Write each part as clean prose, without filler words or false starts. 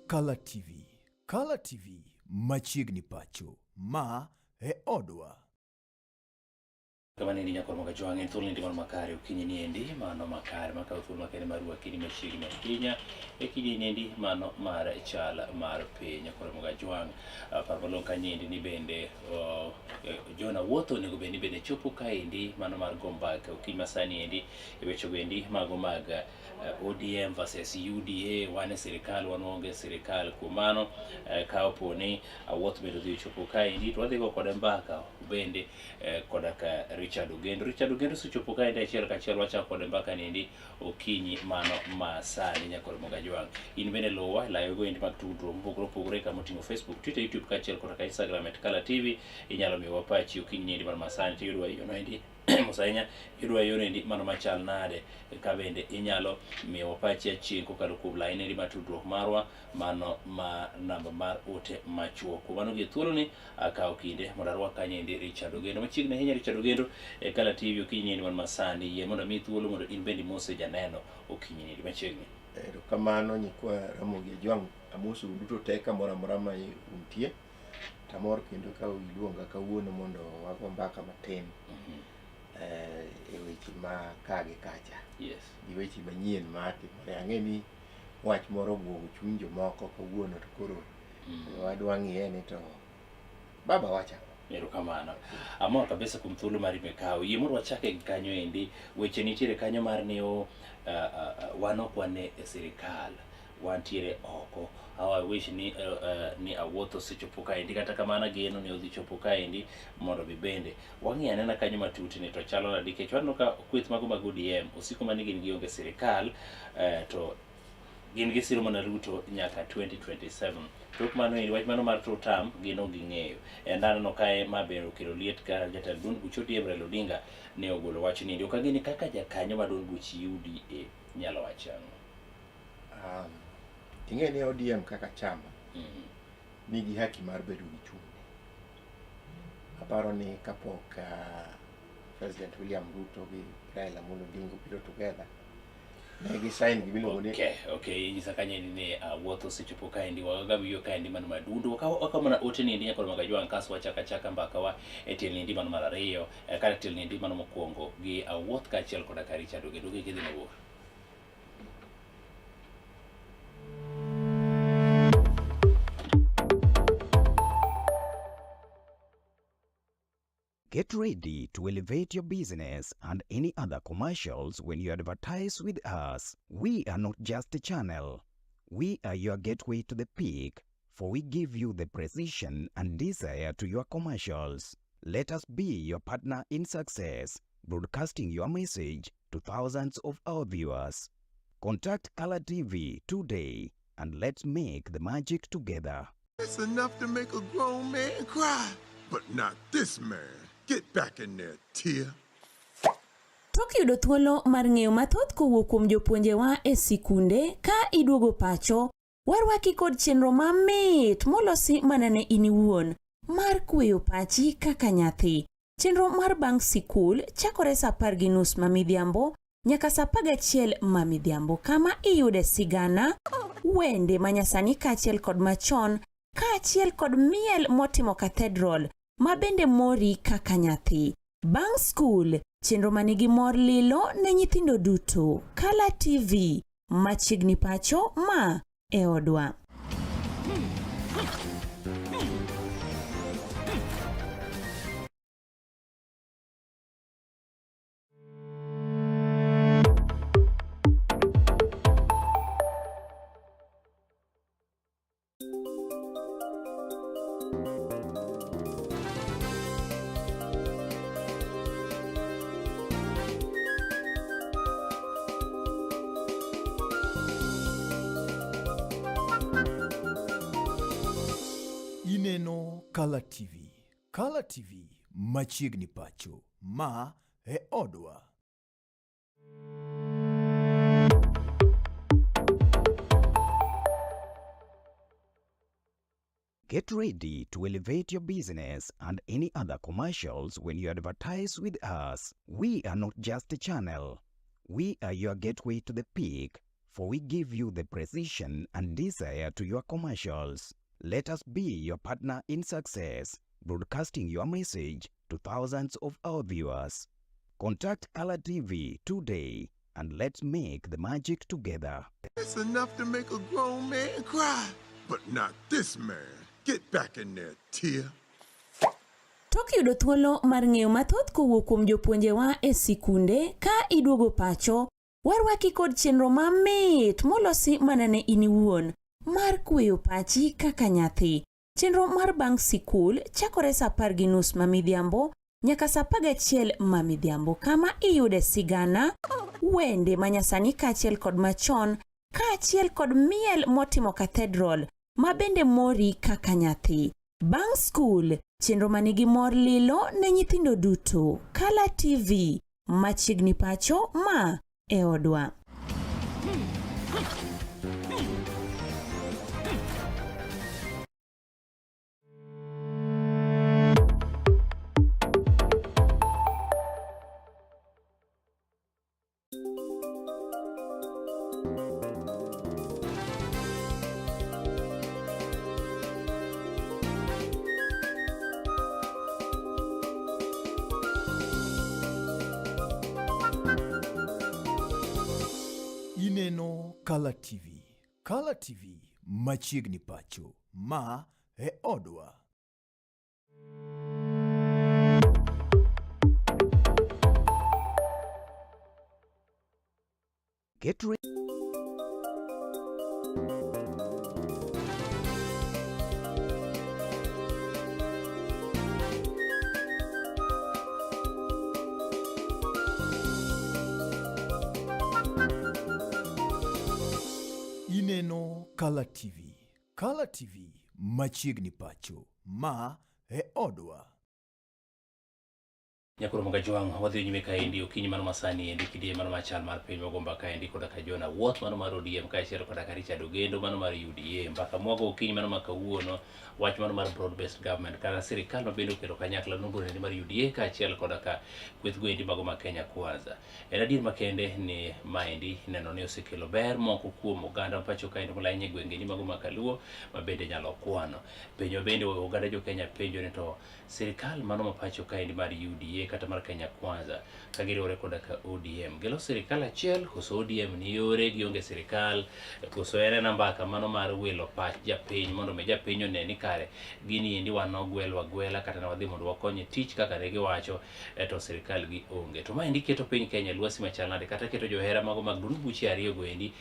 Color TV. Color TV machiegni pacho ma e odwa. Kama nini nyakor mga joang en thuolni ndimon makare okinyi niendi mano makare makaw thuol makere mar wakini machiegni ahinya e kidi niendi mano mar chal mar piny nyakor mga joang par malong kanyendi ni bende jona wuotho onego bed ni bende chopo kaendi mano mar gombaka okinyi masani endi e weche endi mago mag ODM versus UDA wane sirikal wan onge sirikal kuom mano ka oponi wuoth bedo dhi chopo kaendi to wadhi go kod mbaka bende kodaka Richard Ogendo sechopo kaendi achiel kachiel wachako kod mbaka niendi okinyi mano masani nyakor mga joang. In bende luwa layogo endi mag tudruok mopogore opogore kama oting'o Facebook, Twitter, YouTube kaachiel kod Instagram at Color TV. Inyalo miyowa pachi okinyi niendi mar masani tiyudwa yono endi Musainya yudwa yono endi mano machal nade ka bende inyalo miyowa pachi achien kokalo kuom line endi mar tudruok marwa mano ma namba mar ote machuok. Mano gi thuoloni akawo kinde mondo arwak kanyo endi Richard Ogendo machiegni ahinya Richard Ogendo e Color TV okinyi niendi mar masani yie mondo mi thuolo mondo in bende mose janeno okinyi niendi machiegni. Erokamano nyikwa Ramogi Joang amoso duto te kamoro amora ma untie tamor kendo ka iluonga kawuono mondo wago mbaka matin e weche ma kage kacha. Yes. Gi weche manyien matimore. Ang'e ni wach moro obwogo chuny jomoko kawuono to koro wadwa ng'iye ni to baba wacha. Erokamano. Amor kabisa kuom thuolo mari mekawo. Yie mondo wachake gi kanyo endi weche nitiere kanyo mar ni wan ok wan e sirikal, wantiere oko. How I wish ni awuotho sechopo kaendi kata kamano geno ni odhi chopo kaendi mondo bende wang'i anena kanyo matut ni to chalo nade nikech waneno ka kweth mago mag ODM osiko mani gin gionge sirikal to gin gi siro mana Ruto nyaka 2027. Tok mano endi wach mano mar totam gino ging'eyo. Ndano kae ma bero kelo liet ka jatend duond buch ODM Raila Odinga ne ogolo wach ni ok ageni kaka jakanyo ma duond buch UDA nyalo wachano. Ing'e ni ODM kaka chama nigi haki mar bedo gi chunye. Aparo ni kapok President William Ruto gi Raila Odinga obiro together ne gi sign gimiluongo ni okay nyisa kanyo ni wuotho sechopo kaendi wagawiyo kaendi mano madundo wakaw mana ote niendi nyakor mga joang kaso wachaka mbaka wa e tiel niendi mano mar ariyo kata tiel niendi mano mokwongo gi wuoth kaachiel koda ka Richard Ogendo kidhi mabor. Get ready to elevate your business and any other commercials when you advertise with us. We are not just a channel. We are your gateway to the peak, for we give you the precision and desire to your commercials. Let us be your partner in success, broadcasting your message to thousands of our viewers. Contact Color TV today and let's make the magic together. It's enough to make a grown man cry, but not this man. Get back in there, Tia. Tok yudo thuolo mar ng'eyo mathoth kowuok kuom jopuonjewa e sikunde ka iduogo pacho, warwaki kod chenro mamit molosi mana ne in iwuon mar kweyo pachi kaka nyathi. Chenro mar bang' sikul chakore saa 10:30 mamidhiambo nyaka saa 11 mamidhiambo kama iyude sigana, wende manyasani kaachiel kod machon kaachiel kod miel motimo cathedral ma bende mori kaka nyathi. Bang' skul, chenro manigi mor lilo ne nyithindo duto. Color TV, machiegni pacho ma e odwa. Ineno Color TV. Color TV machiegni pacho ma e odwa. Get ready to elevate your business and any other commercials when you advertise with us. We are not just a channel. We are your gateway to the peak, for we give you the precision and desire to your commercials. Let us be your partner in success, broadcasting your message to thousands of our viewers. Contact Color TV today and let's make the magic together. It's enough to make a grown man cry, but not this man. Get back in there, Tia. Tok yudo thuolo mar ng'eyo mathoth kowuok kuom jopuonjewa e sikunde ka iduogo pacho, warwaki kod chenro mamit molosi mana ne in iwuon mar kweyo pachi kaka nyathi. Chenro mar bang' sikul chakore saa 10:30 mamidhiambo nyaka saa 11 mamidhiambo, kama iyude sigana, wende manyasani kaachiel kod machon, kaachiel kod miel motimo cathedral ma bende mori kaka nyathi. Bang' skul, chenro manigi mor lilo ne nyithindo duto. Color TV, machiegni pacho ma e odwa. Ineno Color TV. Color TV, machiegni pacho ma e odwa. Get ready. Ineno Color TV. Color TV, machiegni pacho ma e odwa. Nyakoro mga jwang wadhi nyime kaendi okinyi mano masani endi kidie mano machal mar piny mogomba kaendi koda ka Jona wuoth mano mar ODM kaachiel koda ka Richard Ogendo mano mar UDA mbaka mwago okinyi mano ma kawuono wach mano mar broad based government kata sirikal mabende okelo kanyakla nonro endi mar UDA kaachiel koda ka kwethgo endi mago ma Kenya Kwanza. En adier makende ni maendi neno ni osekelo ber moko kuom oganda pacho kaendi molany e gwenge ni mago ma Kaluo mabende nyalo kwano. Penjo bende oganda jo Kenya penjo ni to sirikal mano ma pacho kaendi mar UDA kata mar Kenya Kwanza kagiriwore koda ka ODM gelo sirikal achiel koso ODM ni yore gionge sirikal koso en mbaka mano mar welo pach japiny mondo me japiny one ni kare gini endi wanogwelwa gwela kata na wadhi mondo wakonye tich kaka ne giwacho to sirikal gi onge. To maendi keto piny Kenya lwasi machal nade kata keto johera mago mag duond buche ariyo go endi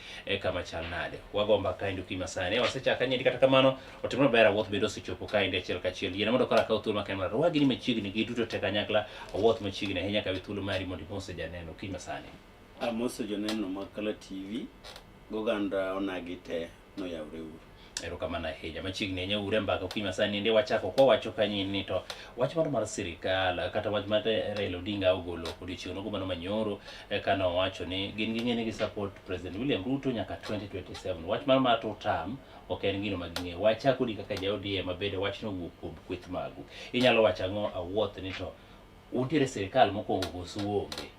kama chal nade. Wagomba kaendi okinyi sani wasechaka nyendi kata kamano otimno bera wuoth bedo osechopo kaendi achiel kachiel yien mondo kora kaw thuolo makende mar wagi ni machiegni gi duto te kanyakla wuoth machiegni ahinya ka thuolo mari mondo imose janeno okinyi masani. Amose janeno ma Color TV goganda onagi te no yawre uru. Erokamano ahinya machiegni ahinya ure mbaka okinyi masani ndi wachako kwa wacho kanyini to wach moro mar sirikal kata wach mar Raila Odinga ogolo odiochieng' go mano manyoro kana owacho ni gin ging'e gi support President William Ruto nyaka 2027. Wach mar to term ok en gino maging'e. Wachako di kaka ja ODM mabende wach no wuok kuom kweth magu. Inyalo wacho ang'o awuoth ni to untiere sirikal mokwongo koso onge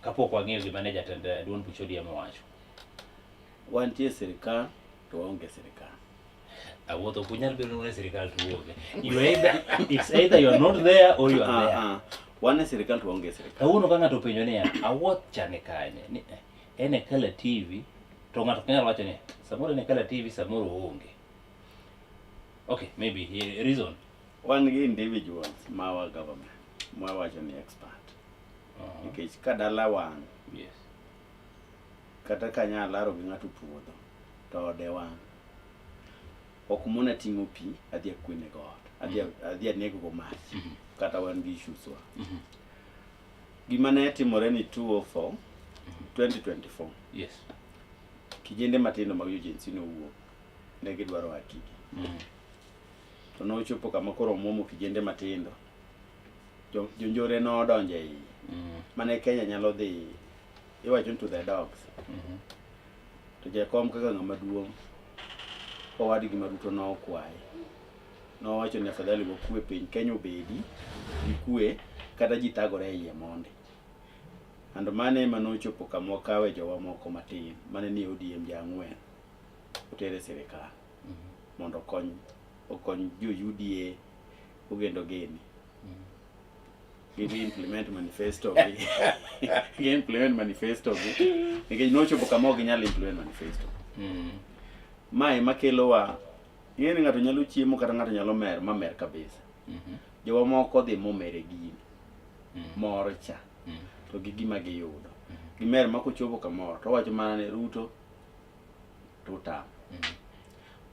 kapok wang'eyo gima ne jatend duond buche ODM owacho. Wantie sirikal to onge sirikal. Awuotho kunyal bedo ni sirikal to onge. It's either you're not there or you are there. Wan sirikal to onge sirikal. Kawuono ka ng'ato penjo niya awuoth chane kanye ni en e Color TV to ng'ato nyalo wacho ni samoro en e Color TV samoro onge. Okay, maybe reason. Wan gi individuals ma our government ma wacho ni expert. Nikech ka dala wang', yes, kata kanya laro gi ng'ato puodho to ode wang', ok mona ting'o pi adhi kwene god adhi anego go mach kata wan gi issues wa. Gima ne timore ni 2024 yes, kijende matindo mag agency no wuok ne gidwaro hakiki. To no chopo kama koro momo kijende matindo jonjore no donje yi mane Kenya nyalo dhi iwacho to the dogs. To Jakom kaka ng'ama duong' owadi gima Ruto no okwaye no wacho ni afadhali gokwe piny Kenya obedi gikwe kata ji tagore iye monde. And mane manochopo kama kawe jowa moko matin mane ni ODM ja ang'wen otere sirikal mondo okony jo UDA ogendo geni implement manifesto implement manifesto nikech nochopo kama ok ginyal implement manifesto mae makelo wa ng'eni ng'ato nyalo chiemo kata ng'ato nyalo mamer kabisa jowa moko dhi momere gini mor cha to gi gima giyudo gimer makochopo kamoro to wacho mana ne Ruto to tam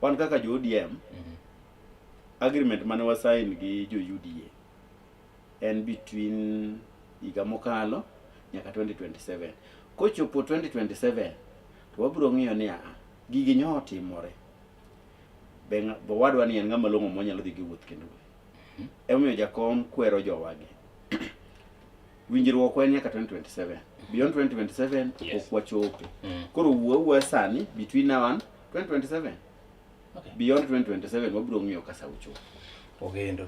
wan kaka jo ODM agreement mane wasign gi jo UDA en between higa mokalo nyaka 2027 kochopo 2027 to wabiro ng'iyo ni gigi nyo timore bo wadwa ni en ng'ama long'o monyalo dhi gi wuoth kendo emomiyo jakom kwero jowagi winjruok en nyaka 2027 beyond 2027 ok wachope koro wuo sani between now and 2027 beyond 2027 wabiro ng'iyo kasa uchopo ogendo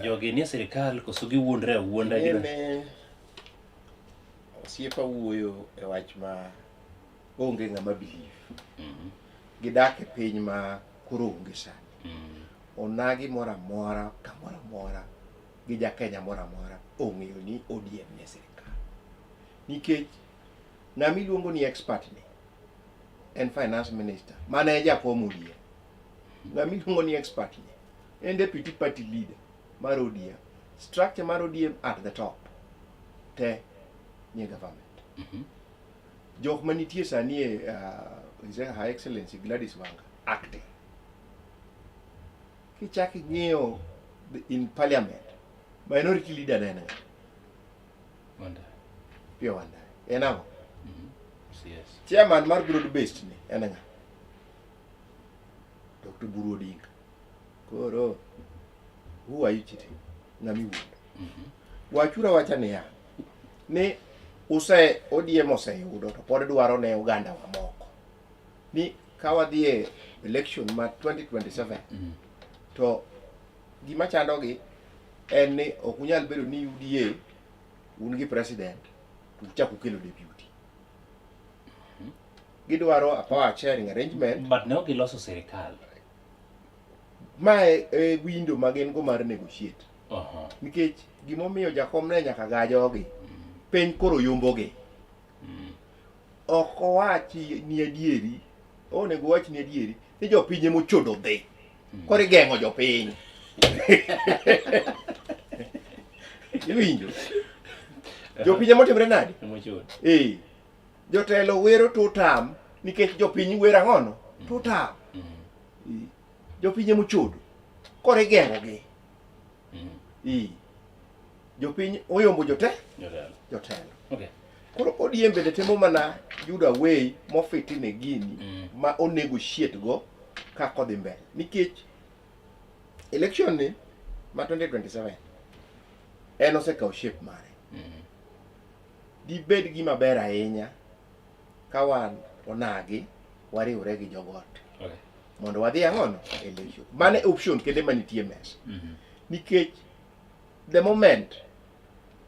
jogi ni sirikal koso giwuondre awuonda ne osiepa wuoyo e wach ma onge ng'ama believe gidak e piny ma koro onge sani onagi mora mora kamora mora gi jakenya mora mora ong'eyo ni ODM ne sirikal nikech ng'ama iluongo ni expert ni en finance minister mane jakom ODM ng'ama iluongo ni expert ni en deputy party leader mar ODM structure mar ODM at the top te ni government jok manitie sani e His High Excellency Gladys Wanga acting kichaki ng'iyo in parliament minority leader nene wanda pio wanda enamo yes chairman mar broad based ni enanga Dr. Buru Odinga koro who are you cheating ngami wuondo wachura wacha ni ya ni ODM oseyudo to pod dwaro ne oganda wa moko ni kawadhi e election ma 2027 to gima chandogi en ni ok unyal bedo ni UDA un gi president to uchako kelo deputy gidwaro a power sharing arrangement but no giloso sirikal mae window magin go mar negotiate nikech gimomiyo jakom ne nyaka gajogi piny koro yombogi ok owachi ni adieri onego wach ni adieri ni jopinye mochodo dhi koro igeng'o jopiny iwinjo jopinye motimre nade jotelo wero tutam nikech jopiny wero ang'ono tutam jopinye mochodo koro igeng'ogi jopiny oyombo jotelo koro ODM bende temo mana yudo way mofitine gini ma onegotiate go kako dhi mbele nikech election ni ma 2027 en osekawo shape mare dibed gima ber ahinya ka wan onagi wariwre gi jogot mondo wadhi ang'ono election mane option kende manitie mesa nikech the moment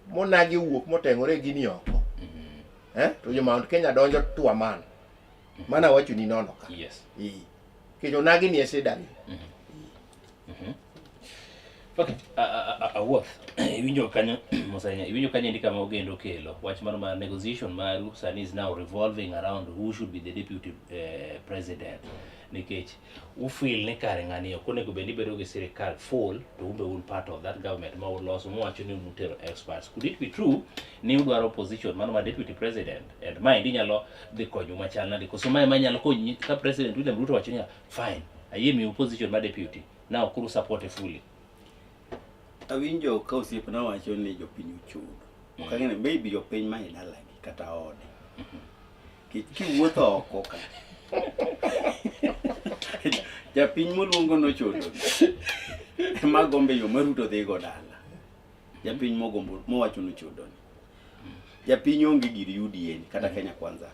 monagi wuok moteng'ore gini oko to jo Mount Kenya donjo tuaman mana wacho ni nono ka kech onagi ni esedari okay awuoth iwinjo kanyo mosanya iwinjo kanyo ndi kama ogendo kelo wach mar negotiation maru sani is now revolving around who should be the deputy president nikech ufeel ni kare ng'ani ok onego bed ni bedo gi sirikal full to umbe un part of that government ma uloso mwacho ni unutero experts could it be true ni udwaro position mano ma deputy president and mind inyalo dhi konyo machal nade koso mae manyalo konyi ka president William Ruto wacho ni fine ayemi position ma deputy now kuru support fully awinjo ka osiepna wacho ni jopiny ochudo kang'ene maybe jopiny ma idalagi kata ode kiwuotho oko ka japiny moluongo nochudo ma gombe yo maruto dhi go dala japiny mogombo mowacho nochudo japiny onge gir UDA kata Kenya Kwanza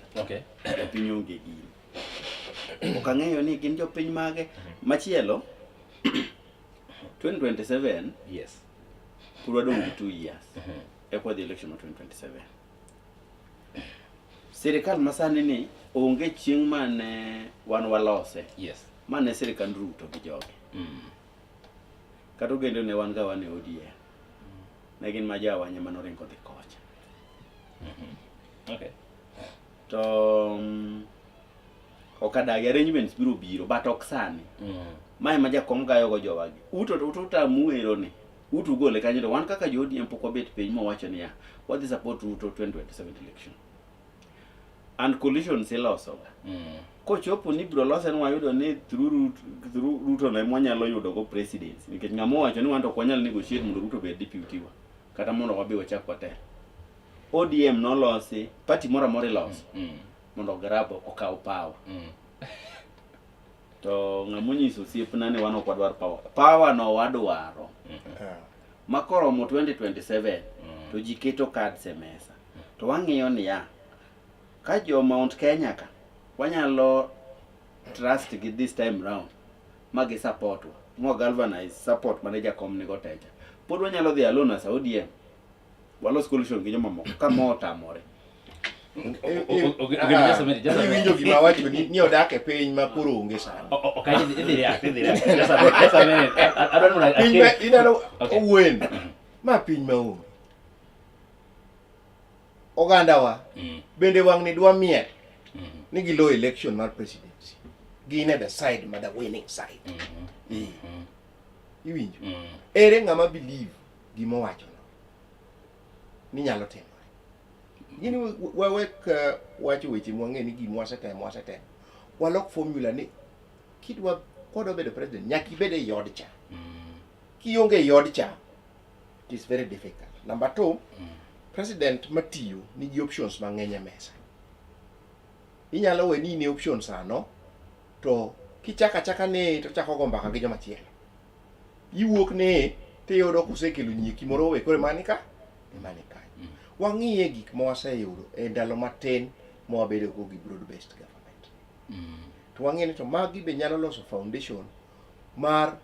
japiny onge gir ok ang'eyo ni gin jopiny mage machielo 2027 yes kurwa dong 2 years ekwa the election of 2027 sirikal masani ni onge chieng' mane wan walose. Yes. Mane sirikal Ruto gi jogi. Kata ogendo ne wan ga wan e ODM. Ne gin ma jawanya manoringo dhi kocha. Okay. To okadagi arrangements biro but ok sani. Mae ma jakom gayo go jowagi. Uto tamuero ni. Utu gole kanyo to wan kaka jo ODM pok wabet piny mowacho niya wadhi support Ruto 2027 election. And coalition siloso. Kochopo ni biro lose ni wayudo ni through Ruto na mwanyalo yudo go presidency. Nikech ng'amo wacho ni wan to kwanyal negotiate mondo Ruto bed deputy wa. Kata mondo wabe wachak watel. ODM nolosi, party mora mora losi. Mondo grabo okaw power. To ng'amonyiso osiepna ni wan ok wadwar power. Power no wadwaro. Makoro mo 2027 to ji keto cards e mesa. To wang'iyo ni ya ka jo Mount Kenya ka wanyalo trust gi this time round magi support wa. Mo galvanize support mane jakom ni gotecha. Pod wanyalo dhi alone as ODM. Walos coalition gi joma moko ka mo tamore. Winjo gima wacho ni odak e piny ma koro onge sana. Okay, idhi react. Just a minute. I don't know. Piny ineno owuon. Ma piny ma onge. Oganda wa bende wang' ni dwa miel ni gilo election mar presidency. Gin at the side ma the winning side. Iwinjo. Ere ng'ama believe gima wacho no. Ni nyalo timo. Gini wawek wacho weche mwang'e ni gima wasetemo. Walok formula ni kidwa kodo bedo president nyaka ibede yod cha. Kionge yod cha, it is very difficult. Number 2, president matiyo nigi options mang'eny e mesa. Inyalo we ni options ano to kichaka ne to chako go mbaka gi joma chielo. Iwuok ne tiyudo kusekelo nyieki moro we kore manika manika. Wang'iye gik ma waseyudo e ndalo matin ma wabedo go gi broad based government. To wang'e ni to magi be nyalo loso foundation mar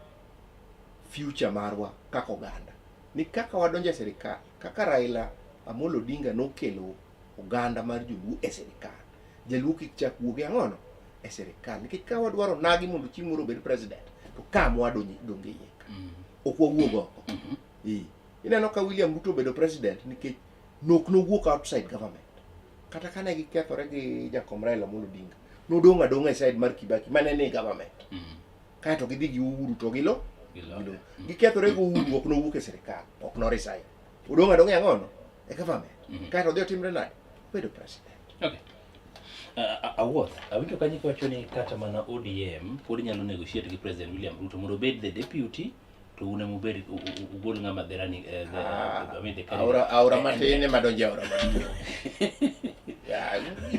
future marwa kaka oganda. Ni kaka wadonjo e sirikal, kaka Raila Amolo Odinga nokelo oganda mar joluo e sirikal. Jaluo kik chak wuoge ang'ono e sirikal. Nikech ka wadwaro nagi mondo chieng' moro obed president, to kama wadonjo donge iye ka. Ok wawuog oko. Ineno ka William Ruto bedo president nikech nok no wuok outside government. Kata kane gikethore gi jakom Raila Amolo Odinga, nodong' adong'a e side mar Kibaki mane ni government. Kae to gidhi gi Uhuru to gilo. Gikethore go Uhuru ok nowuok e sirikal, ok no resign. Odong' adong'a ang'ono e government. Kae to dhi otimre nade? Bedo president. Okay. Awuoth, awinjo kanyo kiwacho ni kata mana ODM pod nyalo negotiate gi President William Ruto mondo obed the deputy to une mubed ugol ng'ama the running aura matine madonje aura matin.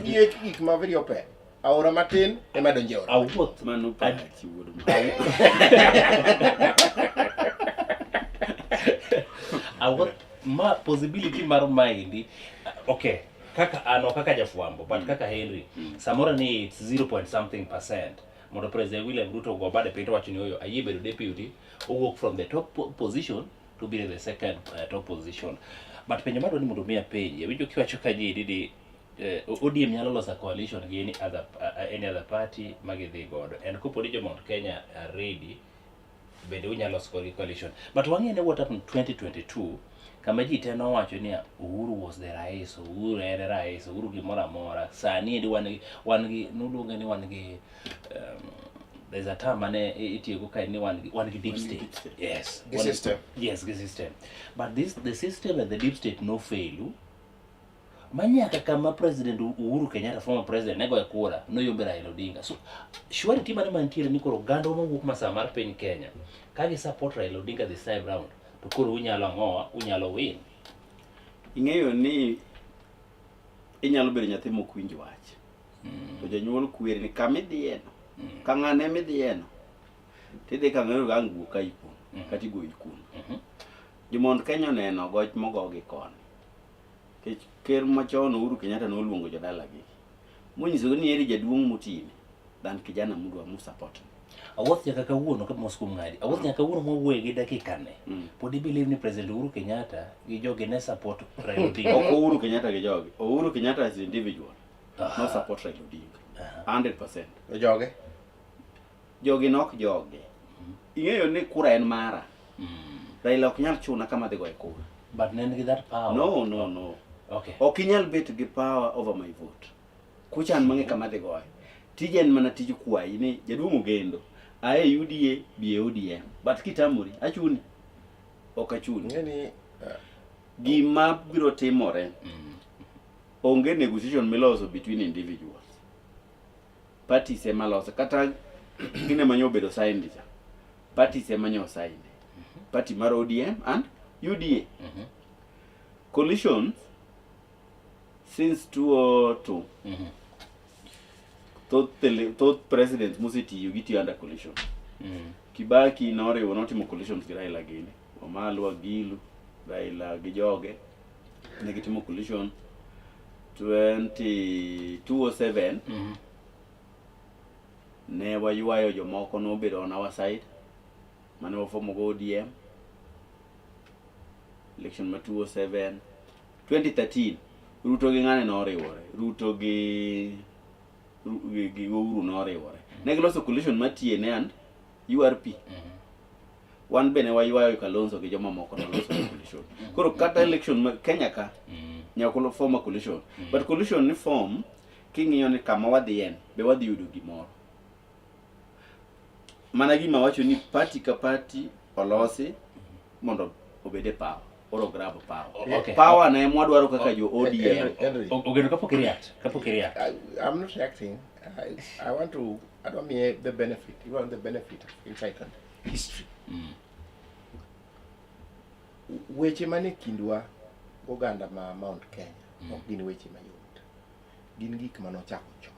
Iye gik ma very open. Aura matin e madonje aura. Awuoth Mano pachi wuodo. Awuoth ma possibility mar mind. Okay. Kaka jafwambo, but kaka Henry, samora ni it's 0.something%. Mondo President William Ruto go bade pito wacho ni oyo ayibedo deputy, walk from the top position to be the second top position. But penyo mado ni mondo mia penye, winjo kiwacho kaji didi ODM nyalo losa coalition gi any other party magidhi godo. And kopo ni jo Mount Kenya are ready, bende unyalo losa coalition. But wang'e ne what happened in 2022, kama ji teno wacho ni Uhuru was the rais, Uhuru ere rais, Uhuru gimora mora. Sani ndi wan gi nuluonge ni wan gi there's a term mane itiego kai ni wan gi deep state. Yes. The system. Yes, the system. But the system and the deep state no fail. Manyaka kama President Uhuru Kenyatta, former president, nego ya kura, no yombe Raila Odinga. So, sure tima ni mantiere ni koro gando mawuok masamar piny Kenya. Kagi support Raila Odinga this time round. To koro unyalo ng'owa, unyalo win. Ing'eyo ni inyalo bedo nyathi mokwinj wach. To janyuol kwere ni kama idhieno. Ka ng'ane midhieno. Tidhi ka ng'eyo ga nguo ka ikun. Kati go ikun. Jo Mount Kenya neno goch mogogi koni. Kech ker machon Uhuru Kenyatta noluongo jodala gi. Monyiso ni eri jaduong' motine. Dan kijana mudwa mu support. Awuoth nyaka kawuono ka moskum ng'adi. Awuoth nyaka kawuono mwawuoye gi dakika ne. Pod believe ni President Uhuru Kenyatta gi jogi ne support Raila Odinga. Ok Uhuru Kenyatta gi jogi. Uhuru Kenyatta as individual no support Raila Odinga 100%. Joge Jogi nok joge. Ing'eyo ni kura en mara. Raila ok nyal chuna kama dhi goyo kura. But nen gi that power. No. Okay. Ok inyal bet gi power over my vote. Kuchan mang'e kama dhi goyo. Tije en mana tij kwayi ni jaduong' Ogendo. Ae UDA bie ODM. But kitamuri achuni. Ok achuni. ngeni Gima biro timore. Onge negotiation miloso between individuals. Parties ema loso kata gine manyo bedo sign dicha. Parties ema nyo sign. Party mar ODM and UDA. Coalitions since 2002. Thoth presidents musetiyo gitiyo under coalition. Kibaki noriwo notimo coalitions gi Raila gini. Wamalwa Gilu, Raila gi joge. Ne gitimo coalition 2007. Ne waywayo jomoko nobedo on our side. Mane wafomo go ODM. Election ma 2007. 2013 Ruto gi ng'ane noriwore. Ruto gi Uhuru noriwore. Ne giloso coalition ma TNA and URP. Wan bene waywayo Kalonzo gi joma moko noloso coalition. Koro kata election ma Kenya ka nyako form a coalition. But coalition ni form king'iyo ni kama wadhien be wadhi yudo gimoro. Mana gima wacho ni party ka party olosi mondo obede power. Oro grab power. Okay. Power na mwadwaro kaka jo ODM. Ogendo kapok react. I'm not reacting. I don't mean the benefit. You want the benefit of insight and history. Weche mane kindwa oganda ma Mount Kenya ok gin weche mayot. Gin gik manochako chon.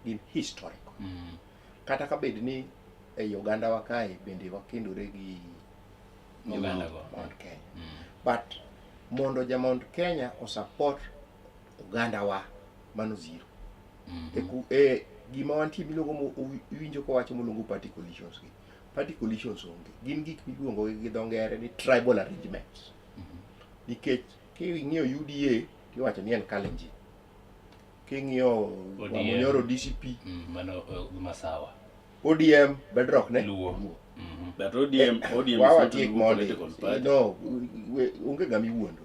Gin historical. Kata ka bed ni e Uganda wa kae bende wakendore gi Uganda go Mount Kenya. But mondo ja Mount Kenya o support Uganda wa mano zero. Gima wantie miluongo mo winjo ko wacho molongo party coalitions gi. Party coalitions onge. Gin gik miluongo gi dho ngere ni tribal arrangements. Nikech king'iyo UDA kiwacho ni en Kalenjin. King'iyo Wamonyoro DCP mano masawa. ODM bedrock ne Luo. But ODM is wow, not a political party. No, unge gami wuondo.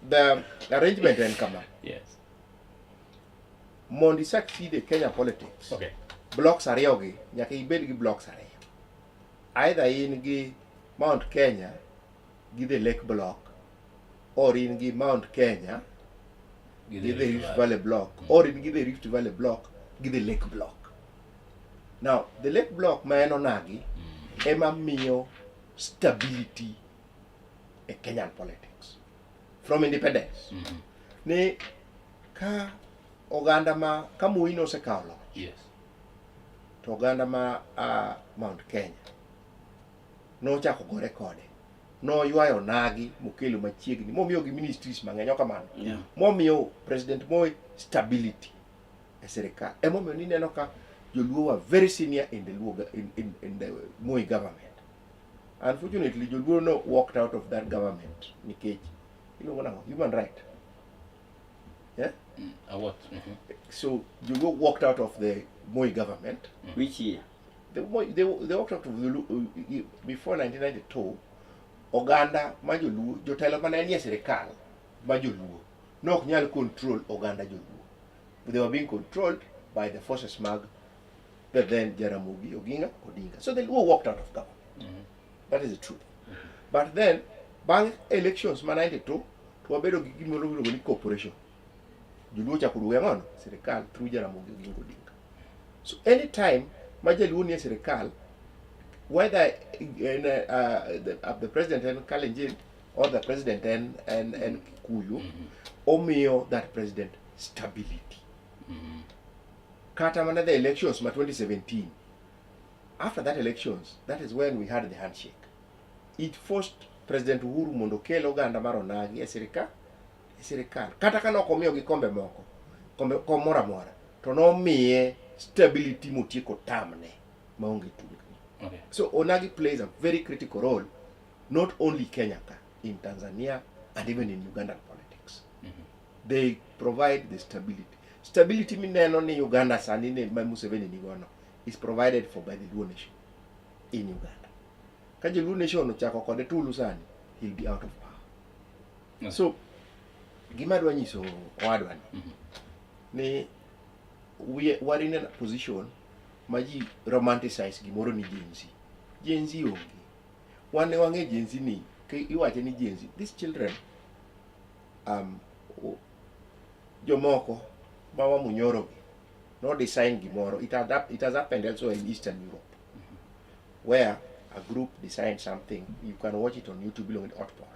The arrangement and kama. Yes. Mondi succeed in Kenya politics. Okay. Blocks ariyo gi nyaka ibed gi blocks ariyo. Either in gi Mount Kenya gi the Lake Block or in gi Mount Kenya gi the Rift Valley Block or in gi the Rift Valley Block gi the Lake Block. Now, the Lake Block ma en onagi ema miyo stability in Kenyan politics from independence. Ne ka oganda ma ka Moi osekawo loch. Yes. To oganda ma Mount Kenya nochako gore kode. No ywayo nagi mokelo machiegni momiyo gi ministries mang'eny kamano. Momiyo President Moi stability e serikal. Emomiyo ni neno ka Joluo were very senior in the Moi government. Unfortunately, Joluo no walked out of that government. Nikech, human right. Yeah. What? So Joluo walked out of the Moi government. Which year? They walked out of the before 1992. Oganda majoluo jotelo mane nie serikal majoluo no nyal control Oganda Joluo. They were being controlled by the forces mag the then Jaramogi Oginga Odinga. So the Luo walked out of government. That is the truth. But then bang elections man 92 to abedo gi gimoro ni corporation. Joluo chakuru ngono serikal through Jaramogi Oginga Odinga. So anytime majaluo nie serikal, whether the president and Kalenjin or the president and Kikuyu, omiyo that president stability. Kata mana the elections ma 2017. After that elections, that is when we had the handshake. It forced President Uhuru mondo kelo oganda mar onagi e sirikal. Kata kana okomiyo gi kombe moko, komora mora, to nomiye stability motieko tamne maonge tungni. Okay. So onagi plays a very critical role, not only Kenya, in Tanzania and even in Ugandan politics. they provide the stability. Stability mineno ni Uganda sani ne ma Museveni ni gono is provided for by the Luo nation in Uganda. Ka the Luo nation ochako kode tulu sani, he'll be out of power. Yes. So gima dwa nyiso owadwa ni we are in a position ma ji romanticize gimoro ni Gen Z onge. Wan ne wang'e Gen Z ni iwache ni Gen Z, these children jomoko bawa munyoro no design gimoro. It has happened also in Eastern Europe where a group designed something. You can watch it on YouTube along with Otpor,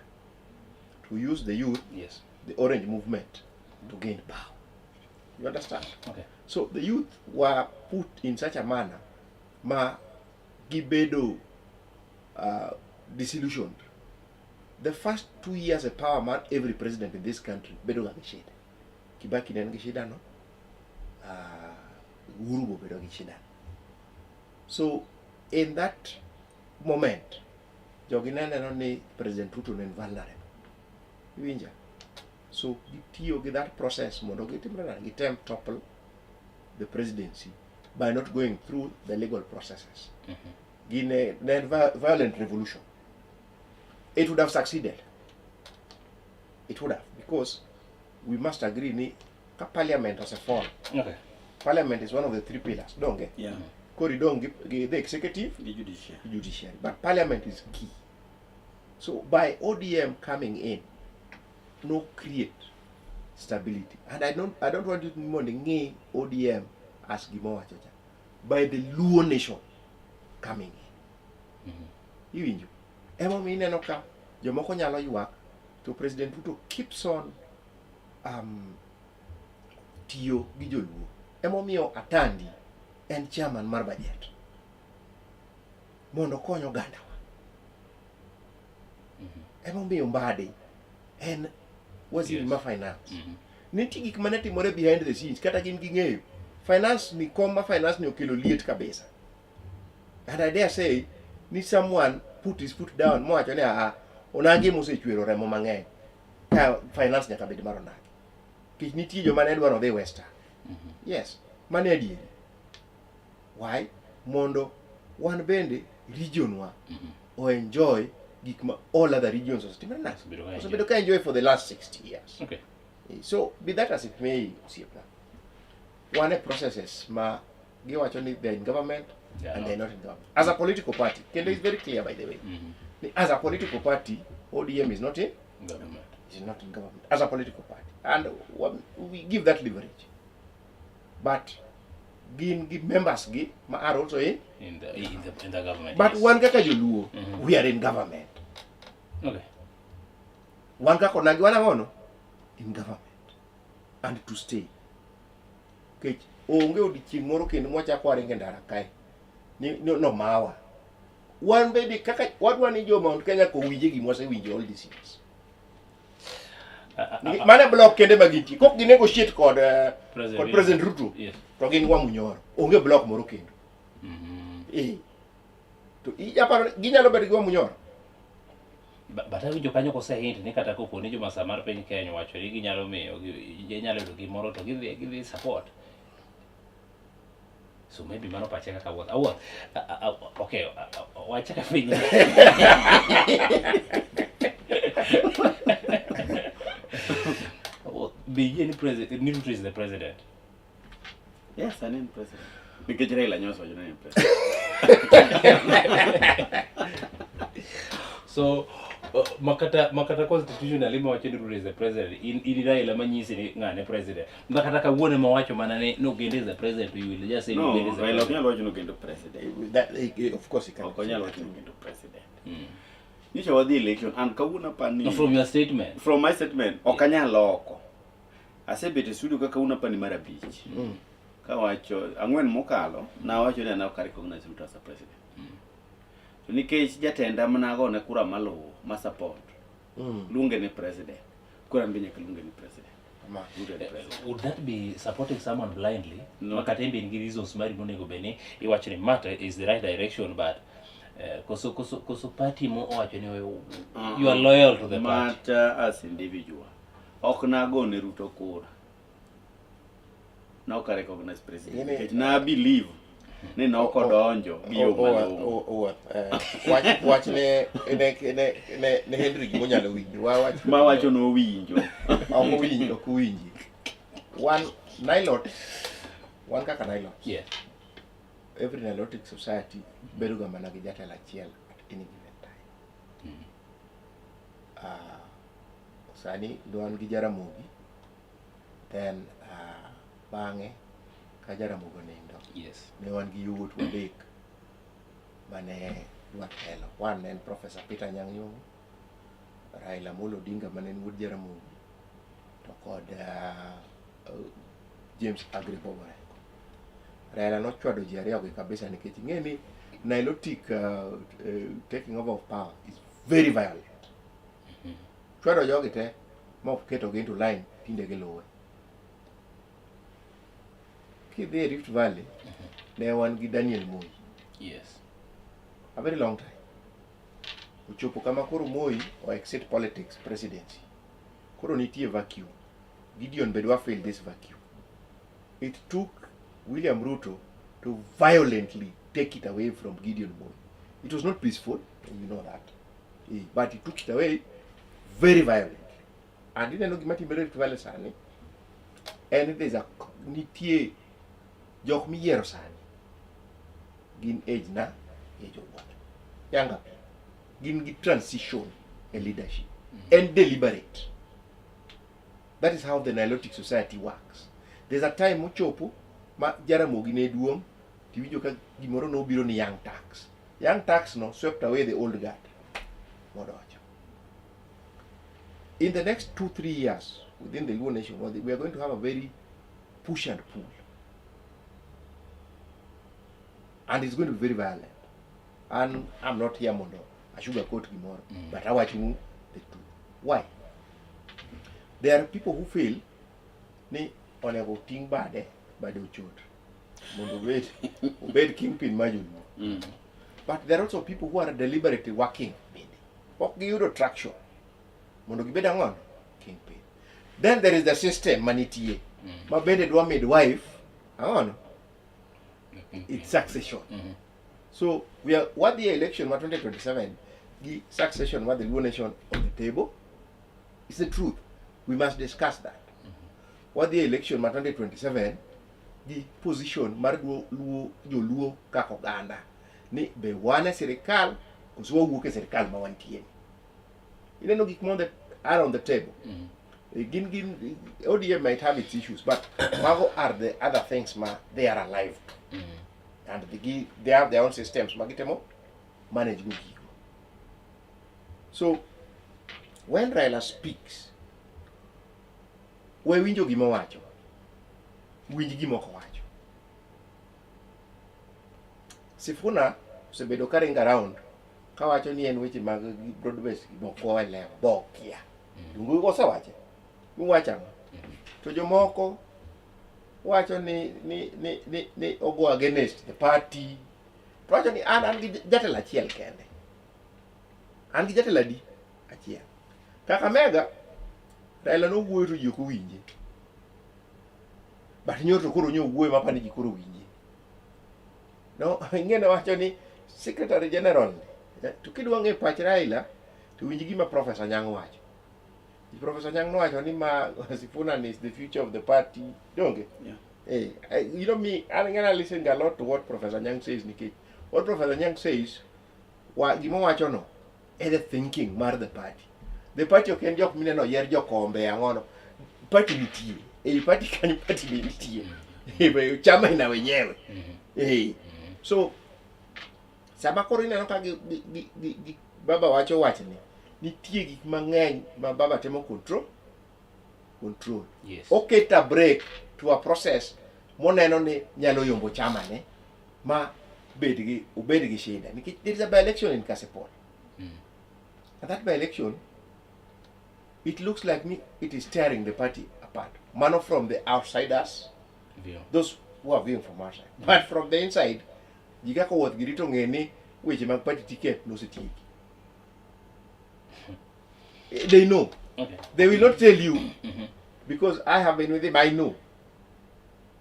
to use the youth, Yes. the Orange movement, to gain power. You understand? Okay. So the youth were put in such a manner ma gibedo disillusioned. The first 2 years of power man, every president in this country bedo ga shida. Kibaki nen shida no. Uhuru bedo ga shida. So in that moment, joginene no ni President Ruto nen vulnerable. Winja. So gitiyo gi that process mondo gitem topple the presidency by not going through the legal processes. In violent revolution. It would have succeeded. It would have, because we must agree ni parliament as a form. Okay. Parliament is one of the three pillars, don't get? Yeah. The executive, The judiciary. judiciary. But parliament is key. So by ODM coming in, no create stability. And I don't want you to know ODM as Gimowa Chacha. By the Luo nation coming in. You inju. Emo mine no ka jomoko nyalo yuak to President Ruto keeps on tiyo gi joluo. Emo miyo Atandi en chairman mar budget. Mondo konyo Uganda wa. Emo miyo Mbadi en waziri ma finance. Niti gik mane timore behind the scenes kata gin ging'eyo. Finance ni koma finance ni okelo liet kabisa. And I dare say ni someone put his foot down mowacho ni onagi mosechwero remo mang'eny ka finance nyaka bed mar onagi. Kich nitie joma ne dwaro dhi Western. Yes, mane adieri. Why? Mondo wan bende region wa o enjoy gik ma all other regions osebedo ka enjoy for the last 60 years. Okay. So be that as it may, one processes ma giwacho ni they're in government and they're not in government. As a political party, Kenya is very clear, by the way. As a political party, ODM is not in Government. is not in government. As a political party, and we give that leverage. But give members are also in the government. But yes. one kaka joluo, we are in government. Okay. One kaka onagi wana in government and to stay. Kech onge odichieng' moro kendo mwachako waringe ndara kae no mawa wan bende kaka wadwa ni jo Mount Kenya ko winje gima wasewinjo all these years. Mane block kende magiti kok gi negotiate kod President Ruto. Yes. To gin wa munyoro onge block moro kendo. To ijaparo ginyalo bedo gi wa munyoro. But awinjo kanyo kose hint ni kata kopo ni joma samar piny Kenya wacho ni ginyalo miyo ginyalo yudo gimoro to gidhi support. So maybe mano pache kaka wuoth. Okay, wacha ka piny. Be any president, Ruto is the president. Yes, I am president. Because Raila Nyoso is president. So makata constitution alima wacho ni Ruto is the president. In Raila manyisi ni ngane president. Makata ka wuone mawacho mana ni no Gende is the president, you will just say no Gende is the Raila president. Raila wacho no Gende president. That of course he can. Okonyalo wacho no Gende president. Nisha wadhi election and kawuna pani. No, from your statement. From my statement, okanyalo oko. Asebete studio kaka una pani mara beach. Kawacho ang'wen mokalo na wacho ni ana ka recognize Ruto as a president. To nikech jatenda manago ne kura maluwo ma support. Lunge ni president. Kura mbinya kalunge ni president. Would that be supporting someone blindly? No. Makata imbe ngi reasons mari monego beni iwacho ni matter is the right direction, but koso party mo owacho ni you are loyal to the party. Matter as individual. ok nagone Ruto kura. Nok a recognize president. Yene- Nikech na believe ni nokodonjo gi yo malong'o. Wach ne Henry gimo nyalo winji. Wach Ma wacho nowinjo. ok winji. Wan Nilot, wan kaka Nilot. Yeah. Every Nilotic society bedo ga mana gi jatelo achiel at any given time. Sani wan gi Jaramogi, then bang'e ka Jaramogi onindo, Yes. ne wan gi yawuot wadek mane dwa telo. One en Professor Peter Anyang' Nyong'o, Raila Amolo Odinga mane en wuod Jaramogi, to kod James Aggrey Bobore. Raila nochwado ji ariyo gi kabisa nikech ing'e ni Nilotic taking over of power is very violent. Chwado jogi te ma keto gi into line tinde giluwe. Kidhi e Rift Valley, ne wan gi Daniel Moi, Yes. a very long time. Ochopo kama koro Moi o exit politics presidency. Koro nitie vacuum. Gideon Bedwa filled this vacuum. It took William Ruto to violently take it away from Gideon Moi. It was not peaceful, you know that. But he took it away very violently. And in the Rift Valley sani, and there's a nitie jok miyiero sani. Gin age na, age of what? Younger. Gin gi transition in leadership. And deliberate. That is how the Nilotic society works. There's a time mochopo ma Jaramogi ne duong, tiwinjo ka gimoro no biro ni young tax. Young tax no swept away the old guard. Modocho. In the next 2-3 years, within the Luo nation, we are going to have a very push and pull. And it's going to be very violent. And I'm not here, Mondo. I sugarcoat tomorrow. But I want you the truth. Why? There are people who feel ni onego ting bade uchot. Mondo obed kingpin majudu. But there are also people who are deliberately working. Ok giyudo traction. Mondo gibed ang'on kingpin. Then there is the system manitie. Ma bende dwa midwife ang'on. It's succession. So we are what the election ma 2027 the succession what the Luo nation on the table is the truth. We must discuss that. What the election ma 2027 the position mar Luo Luo kaka oganda ni be wane sirikal koso wuok e sirikal ma wantie. Ineno gik mo that are on the table. ODM might have its issues, but mago are the other things they are alive to. And they have their own systems. Magitemo manage good. So when Raila speaks, we winjo gimo wacho. Winj gimo ko wacho. Sifuna osebedo carrying around ka wacho ni en weche mag broadbase boko elewo bokia. Dungu go sawache. Muwacha. To jomoko wacho ni ogo against the party. To wacho ni an gi jatelo achiel kende. An gi jatelo adi achiel. Kaka Mega Raila no wuoyo to ji ok owinje. But nyoto koro nyo wuoyo mapani ji koro winje. No, ingene wacho ni Secretary General to kidwa ng'e pach Raila to winj gima Professor Anyang' wacho. Professor Anyang' wacho ni ma Sifuna is the future of the party. Don't get? Yeah. Hey, you know me, I'm gonna listen a lot to what Professor Anyang' says, Nikki. What Professor Anyang' says, gima wacho no, is the thinking mar the party. The party ok en jok mineno yer jokombe ang'ono. Party nitie. Party kanyo party nitie. Chama ina wenyewe. So sama koro ineno ka baba wacho wachni nitie gik mang'eny ma baba temo control. Yes. Oketa break to a process moneno ni nyalo yombo chama ne ma obed gi shida. There is a by-election in Kasipol. And that by-election, it looks like it is tearing the party apart. Man from the outsiders, those who are viewing from outside. But from the inside, jiga ko wuoth girito ng'eni weche mag party ticket no setieki. They know Okay. They will not tell you because I have been with him, I know.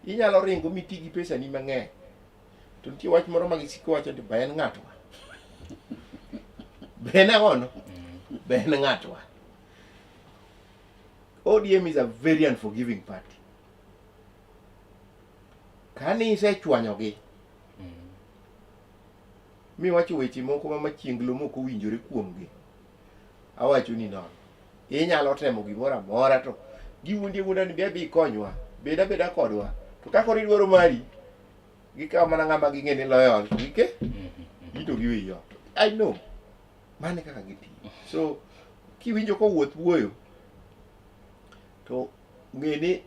Inyalo ringo miti gi pesa ni mang'eny. To nitie wach moro ma gisiko wacho ni ben ng'atwa. Ben ang'ono? Ben ng'atwa. ODM is a very unforgiving party. Kani isechwanyogi. Mi wacho weche moko ma machienglo moko winjore kuomgi. Awacho ni nono. Inyalo temo gimoro amora to giwuondi wuonda ni be konywa. Beda kodwa. To kako ridwaro mari. Gikaw mana ng'ama ging'e ni loyal. Gike? Ito giwiyo. I know. Mane kaka giti. So kiwinjo ko wuoth wuoyo to ng'eni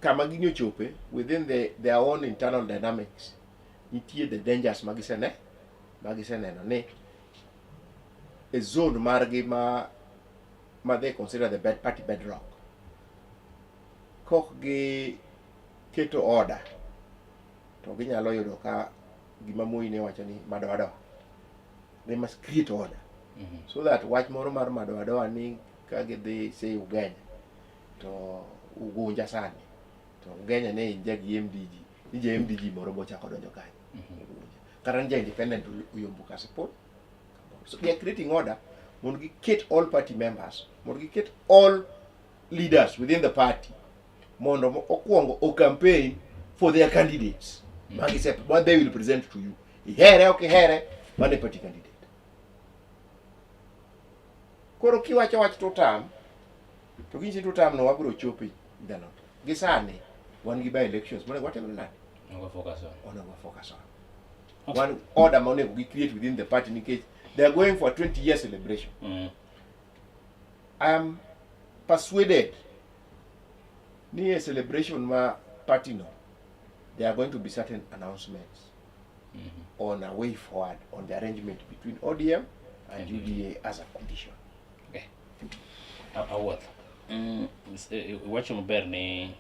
kama gini ochope within their own internal dynamics nitie the dangers magiseneno ni a zone margi ma they consider the bad party bedrock. Kok gi keto order to ginyalo yudo ka gima Moine wacho ni madoadoa. They must create order. So that wach moro mar madoadoa ni ka gidhi say Ugenya to ugunja sani to Ugenya ne inja gi MDG nije MDG moro bochako donjo kanyo karanja independent uyombuka support. So they are creating order mondo gi get all party members, mondo gi get all leaders within the party mondo okwongo o campaign for their candidates. Magi say what they will present to you. Ihere okay here mane party candidate. Koro kiwacho wach to tam to kinchi to tam no wabro chopi ndalo. Gisani wan gi by elections monego watem nade? Onego focus on. Okay. One order monego gi create within the party nikech they are going for 20-year celebration. I am persuaded ni a celebration ma party no there are going to be certain announcements on a way forward on the arrangement between ODM and UDA as a condition. Okay. What? Watch maber ni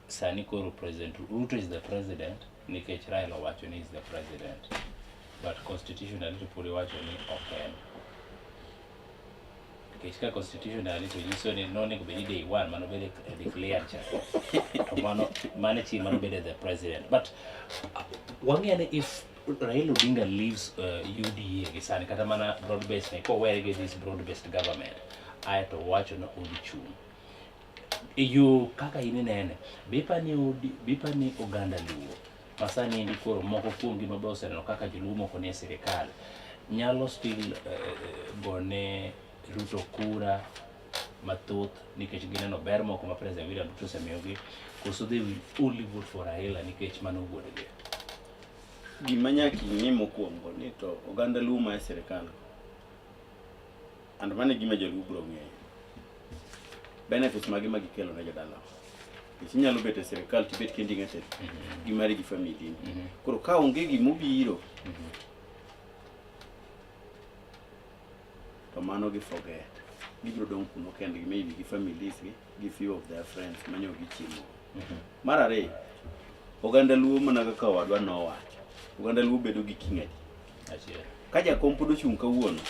sani koro President Ruto is the president, nikech Raila wacho ni is the president, but constitutionally Ripuri wacho ni ok en. Nikech ka constitutionally to nyiso ni no nego bedi day one mano bede declare cha to mano chi mano bede the president, but wang'e if Raila Odinga leaves UDA gi sani kata mana broad based ne ko where get this broad based government aito wacho no odichung iyo kaka inene bipa ni Oganda Luo masani indi koro moko kuom gima be oseneno kaka joluo moko nie sirikal nyalo still gone Ruto kura mathoth nikech gineno ber moko ma President William Ruto osemiyogi, koso they will only vote for Raila nikech mano wuodgi. Gima nyaki ng'i mokwongo ni to Oganda Luo ma e sirikal and mane gima joluo bro ng'eyo benefits magi magikelo ne jodala. Inyalo bet e sirikal tibet kendi ng'ate gimari gi family. Koro ka onge gimobiro to mano gi forget. Gibro dong kuno kendgi maybe gi families gi few of their friends manyo gi chimo. Mar ariyo, Oganda Luo mana kaka wadwa nowacho. Oganda Luo bedo gi king'adi. Achiel. Ka jakom pod ochung' kawuono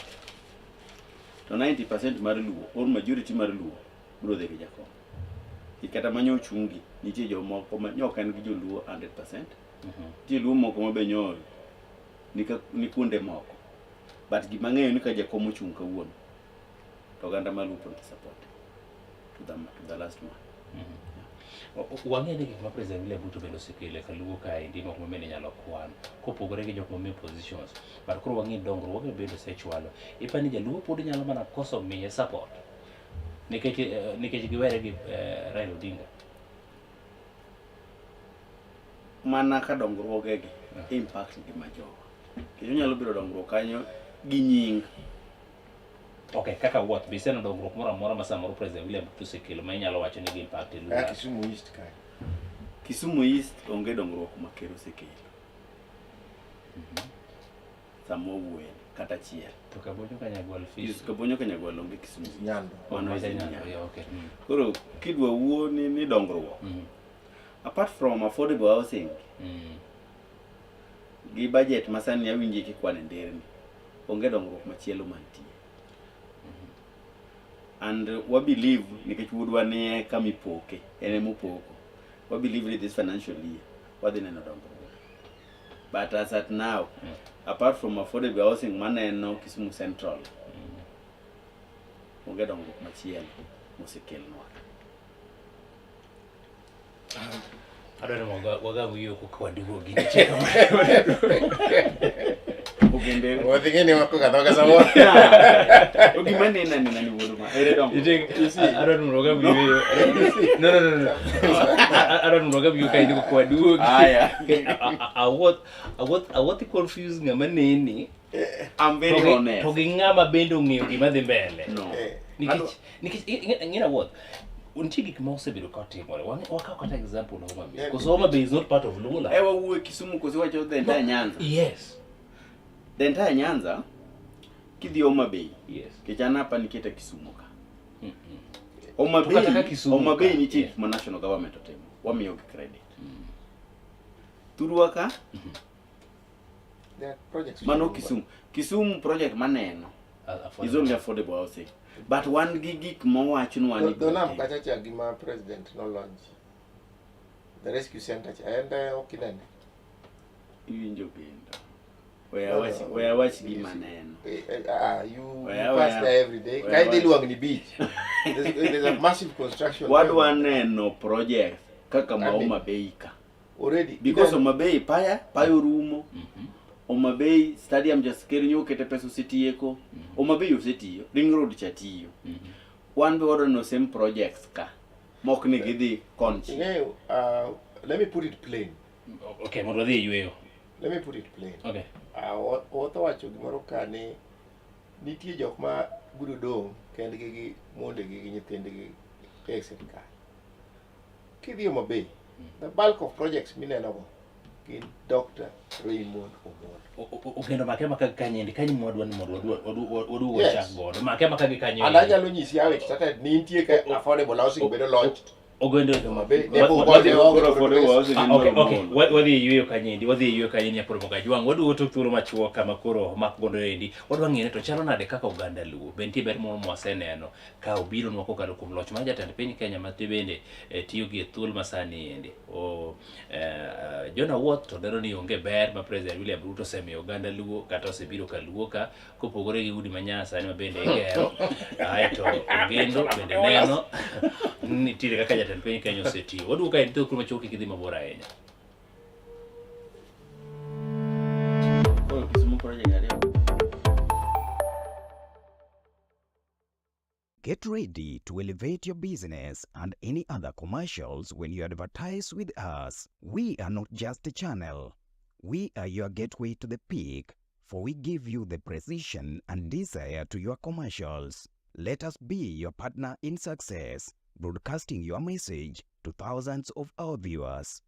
to 90% mar Luo or majority mar Luo bro dhi gi jakom. Kata manyo chungi nitie jomoko ma nyok en gi joluo 100%. Nitie Luo moko ma be nyol ni kuonde moko. But gima ng'eyo ni ka jakom ochung' kawuono to Oganda ma Luo pod support to the last one. Wang'e ni gik ma President William Ruto bende osekele ka Luo kae ndi moko mabende nyalo kwan kopogore gi jok mamiyo positions, but koro wang'e dongruok bende osechwalo. Ipani jaluo pod nyalo mana koso miye support nikech giwere gi Raila Odinga. Mana ka dongruogegi impact gi majogo. Kendo nyalo biro dongruok kanyo gi nying. Okay, kaka what be seno dongruok moro amora ma samoro President William Ruto osekelo ma inyalo wacho ni gi impact Luo. Kisumu East kae. Kisumu East onge dongruok ma ker osekelo. Samo wuoye kata chiel. To Kabonyo Kanyagwal fees. Kabonyo Kanyagwal onge Kisumu. Nyando. Mano Nyando. Yeah, okay. Koro kidwa wuo ni dongruok. Apart from affordable housing. Gi budget masani awinje kikwane nderni. Onge dongruok machielo mantie. And we believe nikech wuodwa ni kama ipoke ene mopoko. We believe in this financial year what in another. But as at now, apart from affordable housing, maneno Kisumu Central. Onge dongruok machielo mosekelnwa. Adwaro waga wiyo kokwadugo gi. Ogende. Wadhi ni wako kadhoga samoro. Ogimane nani wuodwa. Ere dong. Adwaro waga wiyo. No. Adwaro waga wiyo kai kokwadugo. Aya. Awot confused ngama nene. I'm very honest. To gi ngama bende ong'eyo gima dhi mbele. No. Nikech ngina what? Untie gik ma osebedo ka timore. Wakaw kata example no Homa Bay. Because Homa Bay is not part of Lula. Ewa wuo Kisumu kosi wacho the entire Nyanza. Yes. The entire Nyanza kidhi Homa Bay. Yes. Kichana hapa nikita Kisumu ka. Homa Bay ni chief ma national government otimo. Wamiyo credit. Turuaka. There projects. Mano Kisumu project maneno. Is only affordable housing. But one gig more one. Donam kachacha gima president no launch. The rescue center aenda okinene. Iwinjo kendo. Where watch gimaneno. You pass there every day. Kaidi luang ni beach. There's a massive construction. What one no project kaka Homa Bay ka. Already. Because Homa Bay payo rumo. Homa Bay stadium just kerinyo kete peso city eko. Homa Bay osetiyo, ring road chatiyo. One be order no same projects ka. Mok ni gidhi konchi. Let me put it plain. Okay, mondo dhi yueyo. Let me put it plain. Okay. Oto wacho gimoro ka ni nitie jok ma gudu dong kendgi gi mondegi gi nyithindgi e sirkal. Kidhi Homa Bay, the bulk of projects mineno go gin Dr. Raymond Omolo. Okendo make maka kanyendi kanyi modwa ni odugo chak godo. Make maka gi kanyendi. And anyalo nyisi how it started ni nitie ka affordable housing bedo launched. Ogendo Homa Bay. Okay. Wadhi yueyo kanyendi aporo moga jwang. Wadugo tok thuolo machuo kama koro mak gondo endi. Wadwa ng'ere to chalo nade kaka Uganda luwo. Bentie ber moro mwaseneno ka obiro nwa kokalo kuom loch mar jatend piny Kenya mate bende tiyo gi thuolo masani endi. Jona Wuoth to dero ni onge ber ma President William Ruto osemiyo Uganda luwo kata osebiro ka luwo ka kopogore gi udi manyasani ma bende igero. Aeto Ogendo bende neno nitiere kaka jatend piny Kenya osetiyo. Wadugo ka ento kuma choki kidhi mabor ahinya. Kisumu project ariyo. Get ready to elevate your business and any other commercials when you advertise with us. We are not just a channel. We are your gateway to the peak, for we give you the precision and desire to your commercials. Let us be your partner in success, broadcasting your message to thousands of our viewers.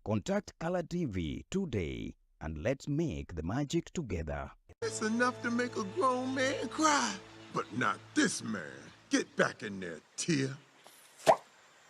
Contact Color TV today and let's make the magic together. It's enough to make a grown man cry, but not this man. Get back in there, Tia.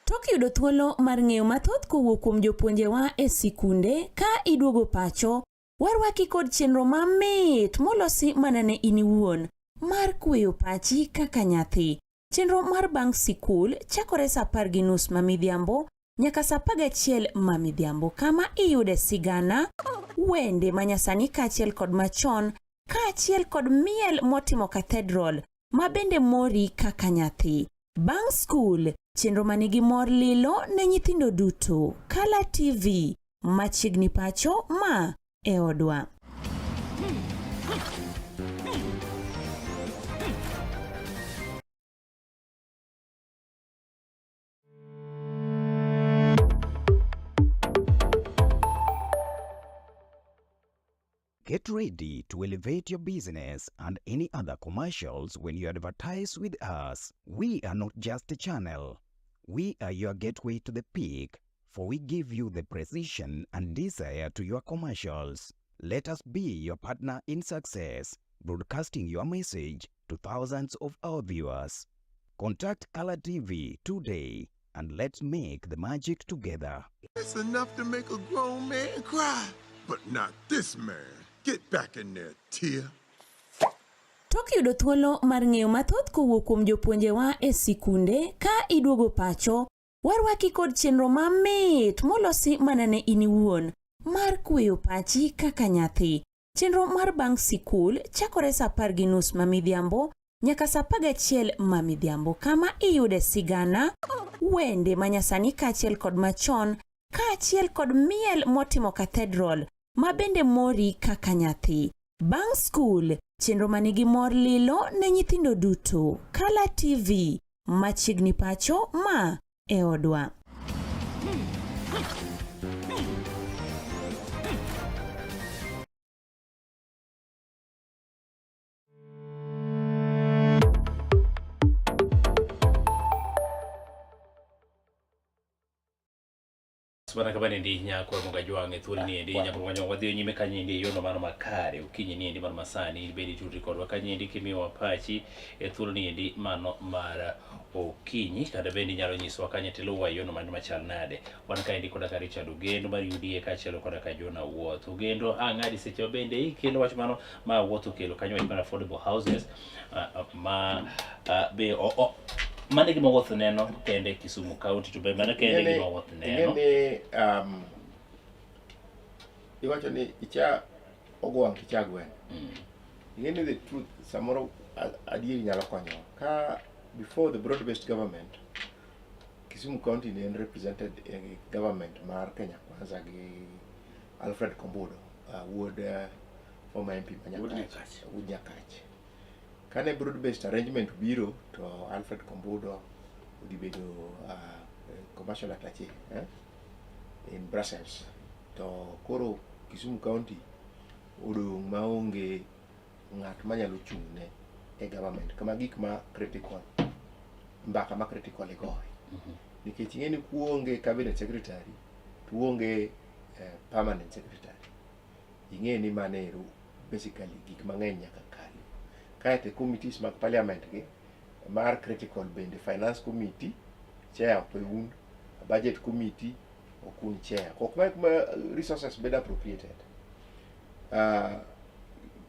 Tok yudo thuolo mar ng'eyo mathoth kowuok kuom jopuonjewa e sikunde ka iduogo pacho, warwaki kod chenro mamit molosi mana ne in iwuon mar kweyo pachi kaka nyathi. Chenro mar bang' sikul chakore saa 10:30 mamidhiambo nyaka saa 11 mamidhiambo, kama iyude sigana, wende manyasani kaachiel kod machon, kaachiel kod miel motimo cathedral ma bende mori kaka nyathi. Bang' skul, chenro manigi mor lilo ne nyithindo duto. Color TV, machiegni pacho ma e odwa. Get ready to elevate your business and any other commercials when you advertise with us. We are not just a channel. We are your gateway to the peak, for we give you the precision and desire to your commercials. Let us be your partner in success, broadcasting your message to thousands of our viewers. Contact Color TV today and let's make the magic together. It's enough to make a grown man cry, but not this man. Get back in there, Tia. Tok yudo thuolo mar ng'eyo mathoth kowuok kuom jopuonjewa e sikunde, ka iduogo pacho, warwaki kod chenro mamit molosi mana ne in iwuon mar kweyo pachi kaka nyathi. Chenro mar bang' sikul chakore saa 10:30 mamidhiambo nyaka saa 11 mamidhiambo, kama iyude sigana, wende manyasani kaachiel kod machon, kaachiel kod miel motimo cathedral ma bende mori kaka nyathi. Bang' skul, chenro manigi mor lilo ne nyithindo duto. Kala TV, machiegni pacho ma e odwa. Bana kabani ndi nyako mo gajwange thul ni ndi nyako mo gajwange wadhi nyime kanyi ndi yono mano makare ukinyi ni ndi mano masani bedi turi kodwa kanyi ndi kimiwa pachi e thul ni ndi mano mara okinyi kada bendi nyalo nyiswa kanya tiluwa yono mano machal nade wan ka ndi koda ka Richard Ugendo mar UDA ka chelo koda ka Jona Wuoth Ugendo angadi seche bende ikelo wach mano ma Wuoth kelo kanyo wach affordable houses be mane gima Wuoth neno kende Kisumu County to be mane kende gima Wuoth neno ngene iwacho ni icha ogwang kichagwen ngene the truth samoro adieri nyalo konyo ka before the broad based government Kisumu County ne represented in government mar Kenya Kwanza gi Alfred Kombudo would former MP Nyakach kane broad based arrangement biro to Alfred Kombudo udibedo commercial attaché in Brussels to koro Kisumu County odong maonge ng'at manyalo chung'ne e government kama gik ma critical mbaka ma critical igoye nikech ing'eni kuonge cabinet secretary tuonge permanent secretary ing'eni manero basically gik mang'eny nyaka kali kaete committees mag parliament gi mar critical bende finance committee chair okun budget committee okun chair kokma resources better appropriated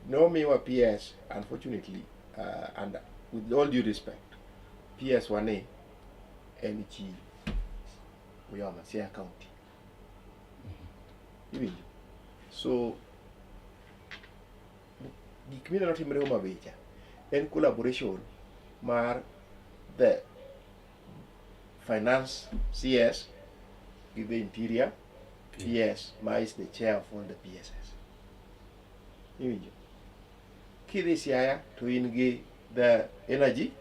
no mewa PS unfortunately and with all due respect PS wane en chi uyama Siaya County even so gik mina notimre uma becha en collaboration mar the finance CS with the interior PS ma is the chair of all the PSS even kidi Siaya to in gi the energy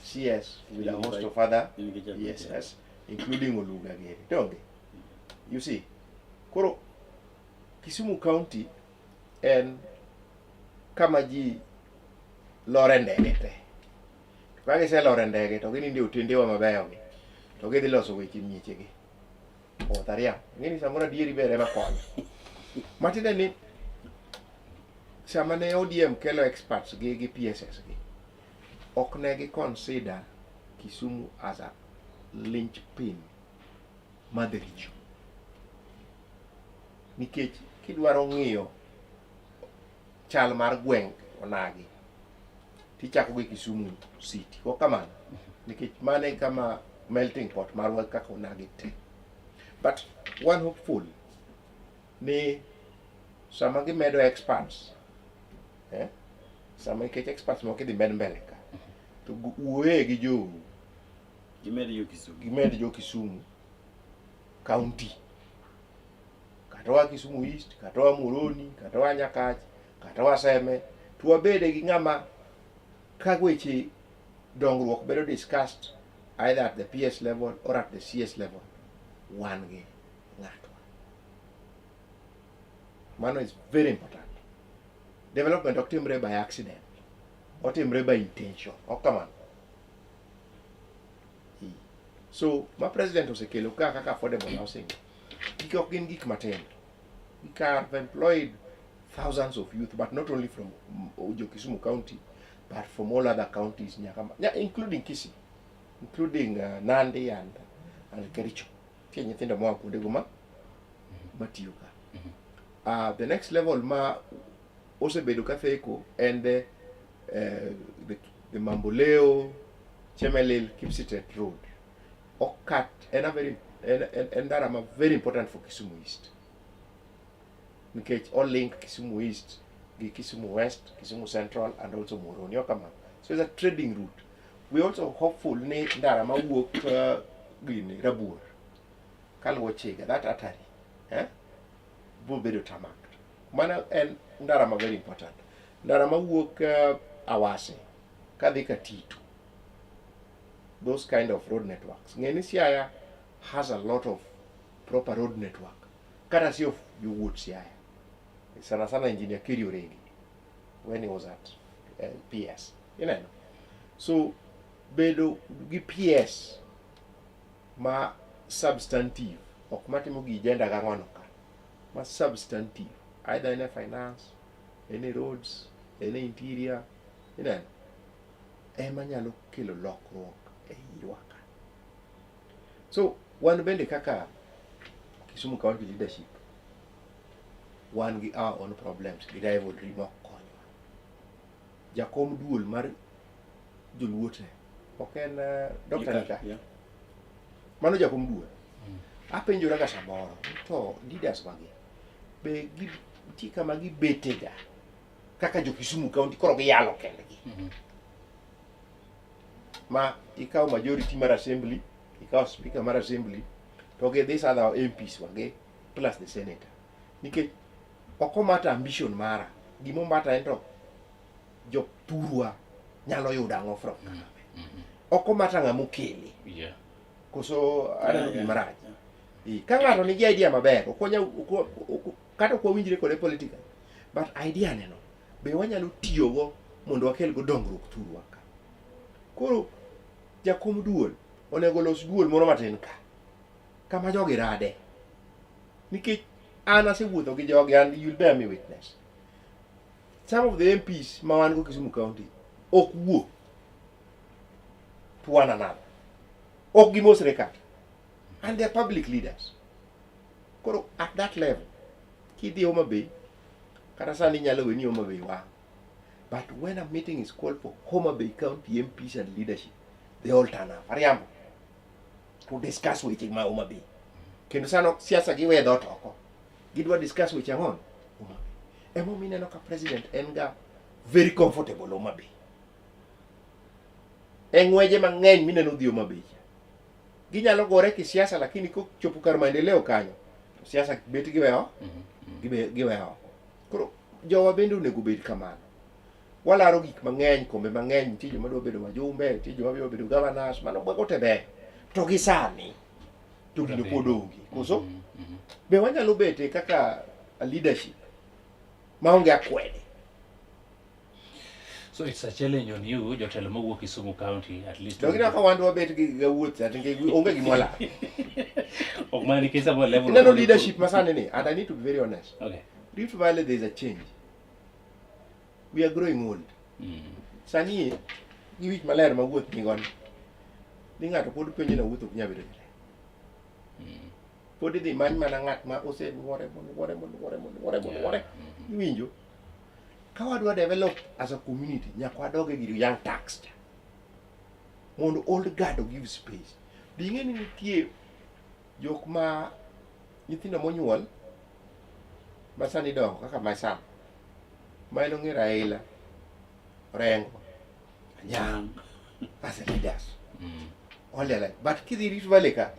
CS with a host of other PSS including Oluga Gere don't you see koro Kisumu County en kama ji lore ndege te kage se lore ndege to gini ndio tendewa mabeyo gi to gidhi loso weche mieche gi o taria ngini samora dieri bere makonyo matinde ni sama ne ODM kelo experts gi PSS gi ok ne gi consider Kisumu as a linchpin madricho nikech kidwaro ng'iyo chal mar gweng onagi tichako gi Kisumu City ko kamano nikech mane kama melting pot mar kaka onagi te but one hopeful ni sama gimedo experts sama ikech experts moko dhi med mbele ka to uwe gi jo gimed jo Kisumu County katoa Kisumu East katoa Moroni katoa Nyakach katoa Seme tuwabede gi ng'ama kagweche dongruok bedo discussed either at the PS level or at the CS level wan gi ng'ato mano is very important. Development oktimre by accident otimre by intention okaman so ma president osekelo kaka affordable housing gik gin gik matin we have employed thousands of youth but not only from Kisumu County but from all other counties including Kisii including Nandi and Kericho nyithindo moa kuonde go matiyo ka the next level ma osebedo ka theko and the the Mamboleo, Chemelil, Kipsitet Road. Okat, and that are very important for Kisumu East. Because all link Kisumu East, Kisumu West, Kisumu Central, and also Moroni Okama. So it's a trading route. We also hopeful ne Ndarama work Gini Rabur. Kalwo Chega, that Atari. Bulbedo Tamak. Mana and Ndarama very important. Ndarama work Awase, Kadika Titu. Those kind of road networks. Ngenisiaya has a lot of proper road network. Karasi of you would see. Sana engineer Kirio Regi when he was at PS. You know. So bedo gi PS ma substantive okmatimugi gender gangwanoka ma substantive either in finance, any roads, any interior, you know. Emanyalo kilo lokruok Iwaka. So one bende kaka Kisumu County leadership, one gi our own problems, the rivalry no konyo. Jakom duol mar joluote. Oken Dr. Nika. Yeah. Mano jakom duol. Apenjora ga samoro to leaders magi be gi kama gi betega kaka jo Kisumu County koro gi yalo kendgi. Ma ikaw majority mar assembly, ikaw speaker mar assembly, to get these other MPs wage plus the senator. Nikech okomata ambition mara, gimo mata ento jo turwa nyalo yuda ngo from Kakabe. Okomata ngamo kele. Yeah. Koso ana no maraji. Ka ng'ato nigi idea maber, okonya kata kwa winjire kode political, but idea neno be wanyalo tiyogo mondo wakel go dongruok turwa ka. Koro jakom duol onego los duol moro matin ka kama jogi rade, nikech an asewuotho gi jogi and you'll bear me witness. Some of the MPs ma wan go Kisumu County ok wuo to one another, ok gimosre kata, and they're public leaders. Koro at that level kidhi Homa Bay kata sani nyalo weni Homa Bay wang. But when a meeting is called for Homa Bay County MPs and leadership, they all turn up. Ariambo, to discuss with my Homa Bay. Kendo sano siasa giwe dot oko. Gidwa discuss with yangon Homa Bay. Emo mine no ka president enga very comfortable Homa Bay. Engweje mang'eny mine no dhi Homa Bay. Ginyalo gore ki siasa lakini ko chopo kar maendeleo kanyo. Siasa bet giweho. Giweho. Koro jowa bende onego bed kamano. Walaro gik mang'eny, kombe mang'eny, tije madwa bedo majumbe, tije madwa bedo governors, mano bwego tebe. To gi sani to gino pod onge. Koso be wanyalo bete kaka a leadership maonge akwede. So it's a challenge on you, jotelo mawuok Kisumu County, at least. To gina ka wandu wabet gi gawuoth atinge onge gimola. Okmani kisa mo level. No leadership masane ni, and I need to be very honest. Okay. Rift Valley there is a change. We are growing old. Sani gi wich maler mawuoth ni gon. Ni ng'ato pod penjo na wuoth ok nyal bedo jale. Pod idhi many mana ng'at ma osenuore. Iwinjo? Ka wadwa develop as a community, nyaka wadoge gi young tax. Mondo old guard give space. Dinge ni nitie jok ma nyithindo monyuol masani dongo kaka myself. Maino ng'era Raila, Rengo, Anyang, as a leaders. All their life. But kidhi Rift Valley ka,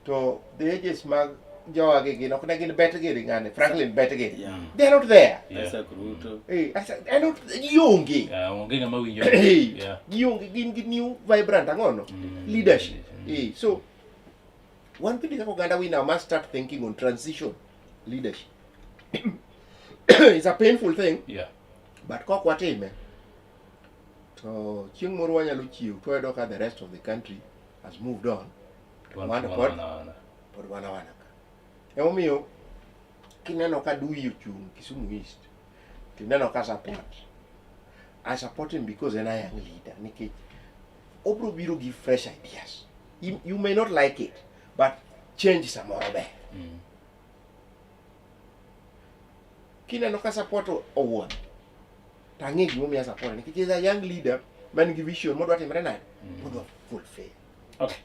to the ages mag jawage gin ok ne gin bet giri ng'ane, Franklin bet giri. Yeah. They are not there. Esa Kruto. Hey, I don't, gionge. Onge ng'ama winjo. Hey, Yeah. gionge gin gi new vibrant angono. Leadership. Hey, so one thing that Uganda we now must start thinking on transition leadership. It's a painful thing. Yeah. But kok watime. To chieng' moro wanyalo chiw to edo ka the rest of the country has moved on. Wana pod wana ka. Emomiyo kineno ka Dui ochung' Kisumu East, tineno ka support. I support him because en a young leader. Nikech obro biro give fresh ideas. You may not like it, but change samoro ber. Kineno ka support owuon. tangi gimo mi support nikech is a young leader man gi vision modwa timre nade modwa fulfill. Okay.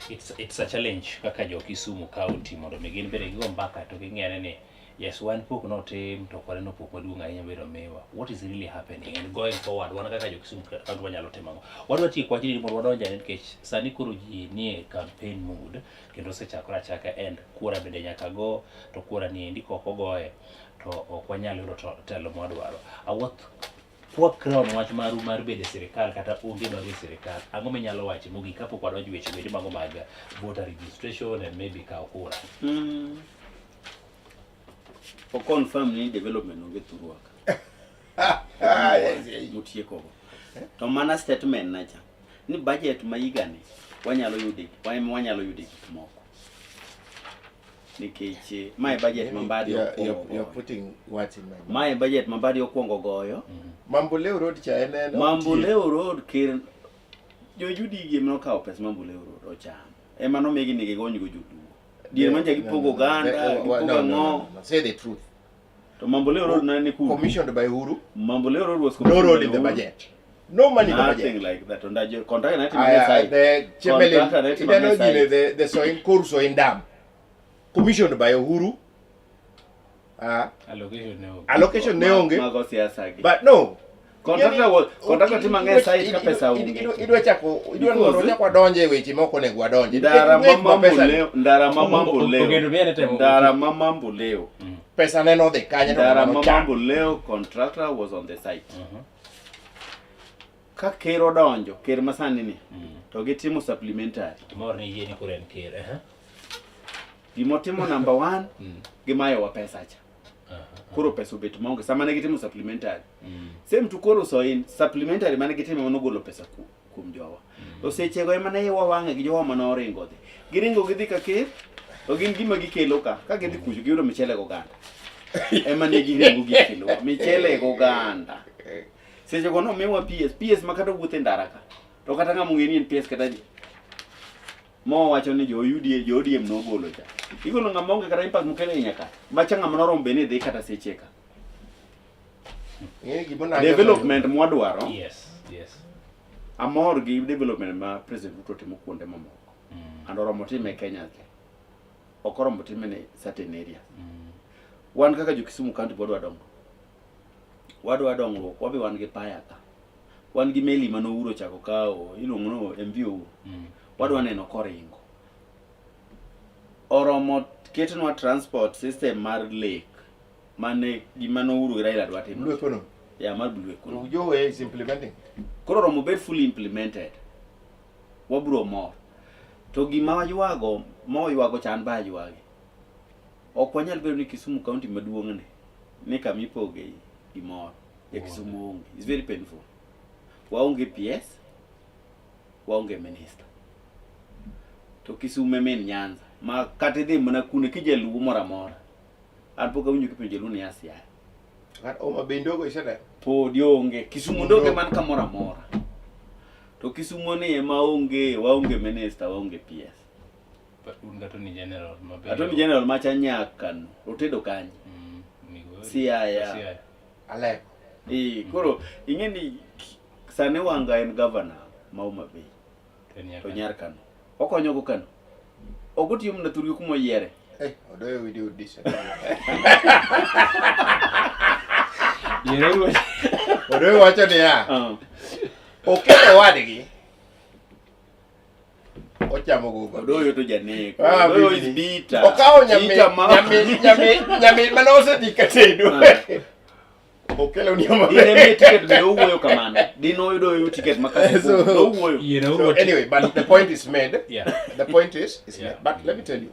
It's a challenge kaka jo Kisumu County mondo mi gin bere gigo mbaka to ging'ere ni yes one pok notim to kore no pok maduong' ahinya bedo miwa. What is really happening and going forward wan kaka jo Kisumu County wanyalo timo ang'o? Wadwa tiyo kwa chini mondo wadonja nikech sani koro ji nie campaign mood kendo osechakore achaka and kura bende nyaka go to kura ni endi kok ogoye to ok wanyalo yudo telo mwadwaro. Awuoth crown wach maru mar bede sirikal kata onge mar sirikal ang'o minyalo wacho mogik kapok wadonjo weche bende mago mag voter registration and maybe kawo kura. For confirm ni development onge thuruaka mutieko to mana statement nacha ni budget ma higani wanyalo yude gik moko nikech my budget mambadi you're putting what in my mind. My budget mambadi okwongo goyo Mamboleo Road cha eneno Mamboleo Road kir jo judi gi no kawo pesa Mamboleo Road ocham ema no megi ni gigony go judu dier manja gipogo ganda gipogo no say the truth. To Mamboleo Road nani ku commissioned by Uhuru. Mamboleo Road was no road in the budget. No money in the budget. Nothing like that. On the contract side. The Chemelin, the soil curso in dam. Commissioned by Uhuru. Allocation neonge. But no. Contractor timange site ka pesa unge. Idwa chako idwa kwa donje weche moko ne gwa donje. Ndara Mamboleo. Pesa neno de kanya Ndara Mamboleo contractor was on the site. Ka kero donjo, ker masani ni. To gitimo supplementary. Mor ni yeni kuren ker Gimotimo number 1 gimayo wa pesa cha. Koro pesa ubet maonge sama ne gitimo supplementary. Same to koro so in supplementary mane gitimo nogolo pesa kum jowa. To seche go ema ne wa wange gi jowa manoringo dhi. Giringo gidhi ka ker to gin gima gikelo ka gidhi kucho giyudo michele go ganda. Ema ne giringo gikelo michele go ganda. Seche go no mewa PS makata wuothe ndara ka. To kata ng'amo ng'eni en PS kata di. Mo wacho ni jo ODM no golo cha. Igolo ng'ama onge kata impact mukele nyaka. Macha ng'ama norombe ni dhi kata seche ka. Development mwadwaro. Yes. Amor gi development ma President Ruto timo kuonde mamoko. Andoromo time Kenya ke. Okoromo time ne certain area. Wan kaka jo Kisumu County bodwa dongo. Wabi wan gi paya ka. Wan gi meli mano uro chako kao iluongo no MVO. Wadwa neno koringo. Oromo ketonwa transport system mar lake mane gimano uru Raila dwa timo. Blue economy. Yeah, mar blue economy. Ujo is implementing. Koro oromo bet fully implemented. Wabro mor. To gima waywago, ywago chan ba ywage. Ok wanyal bedo ni Kisumu County maduong' ni kamipoge gimor. Ya Kisumu onge. It's very painful. Waonge PS, waonge minister. To Kisumu men Nyanza ma kata dhi mana kune kijaluo mora apoka winjo kipenjelu ni asia kat oma bendogo isere pod onge Kisumu ndoge man kamora to Kisumu ni ema waonge minister waonge PS but attorney general macha nyakan otedo kanyi siaya ale koro ingeni sane wanga en governor Mauma Bay to nyar Kano okonyo go Kano ogotiyo mna thurgi kuma yiere odoyo video this odoyo wacho ni ya okelo wadgi ochamo gogo odoyo to janeko odoyo is bitter okawo nyami manose dikatedo okelo ni ama ine ticket be owuoyo kamano dino yudo ticket makasi so anyway but the point is made. The point is made. But let me tell you,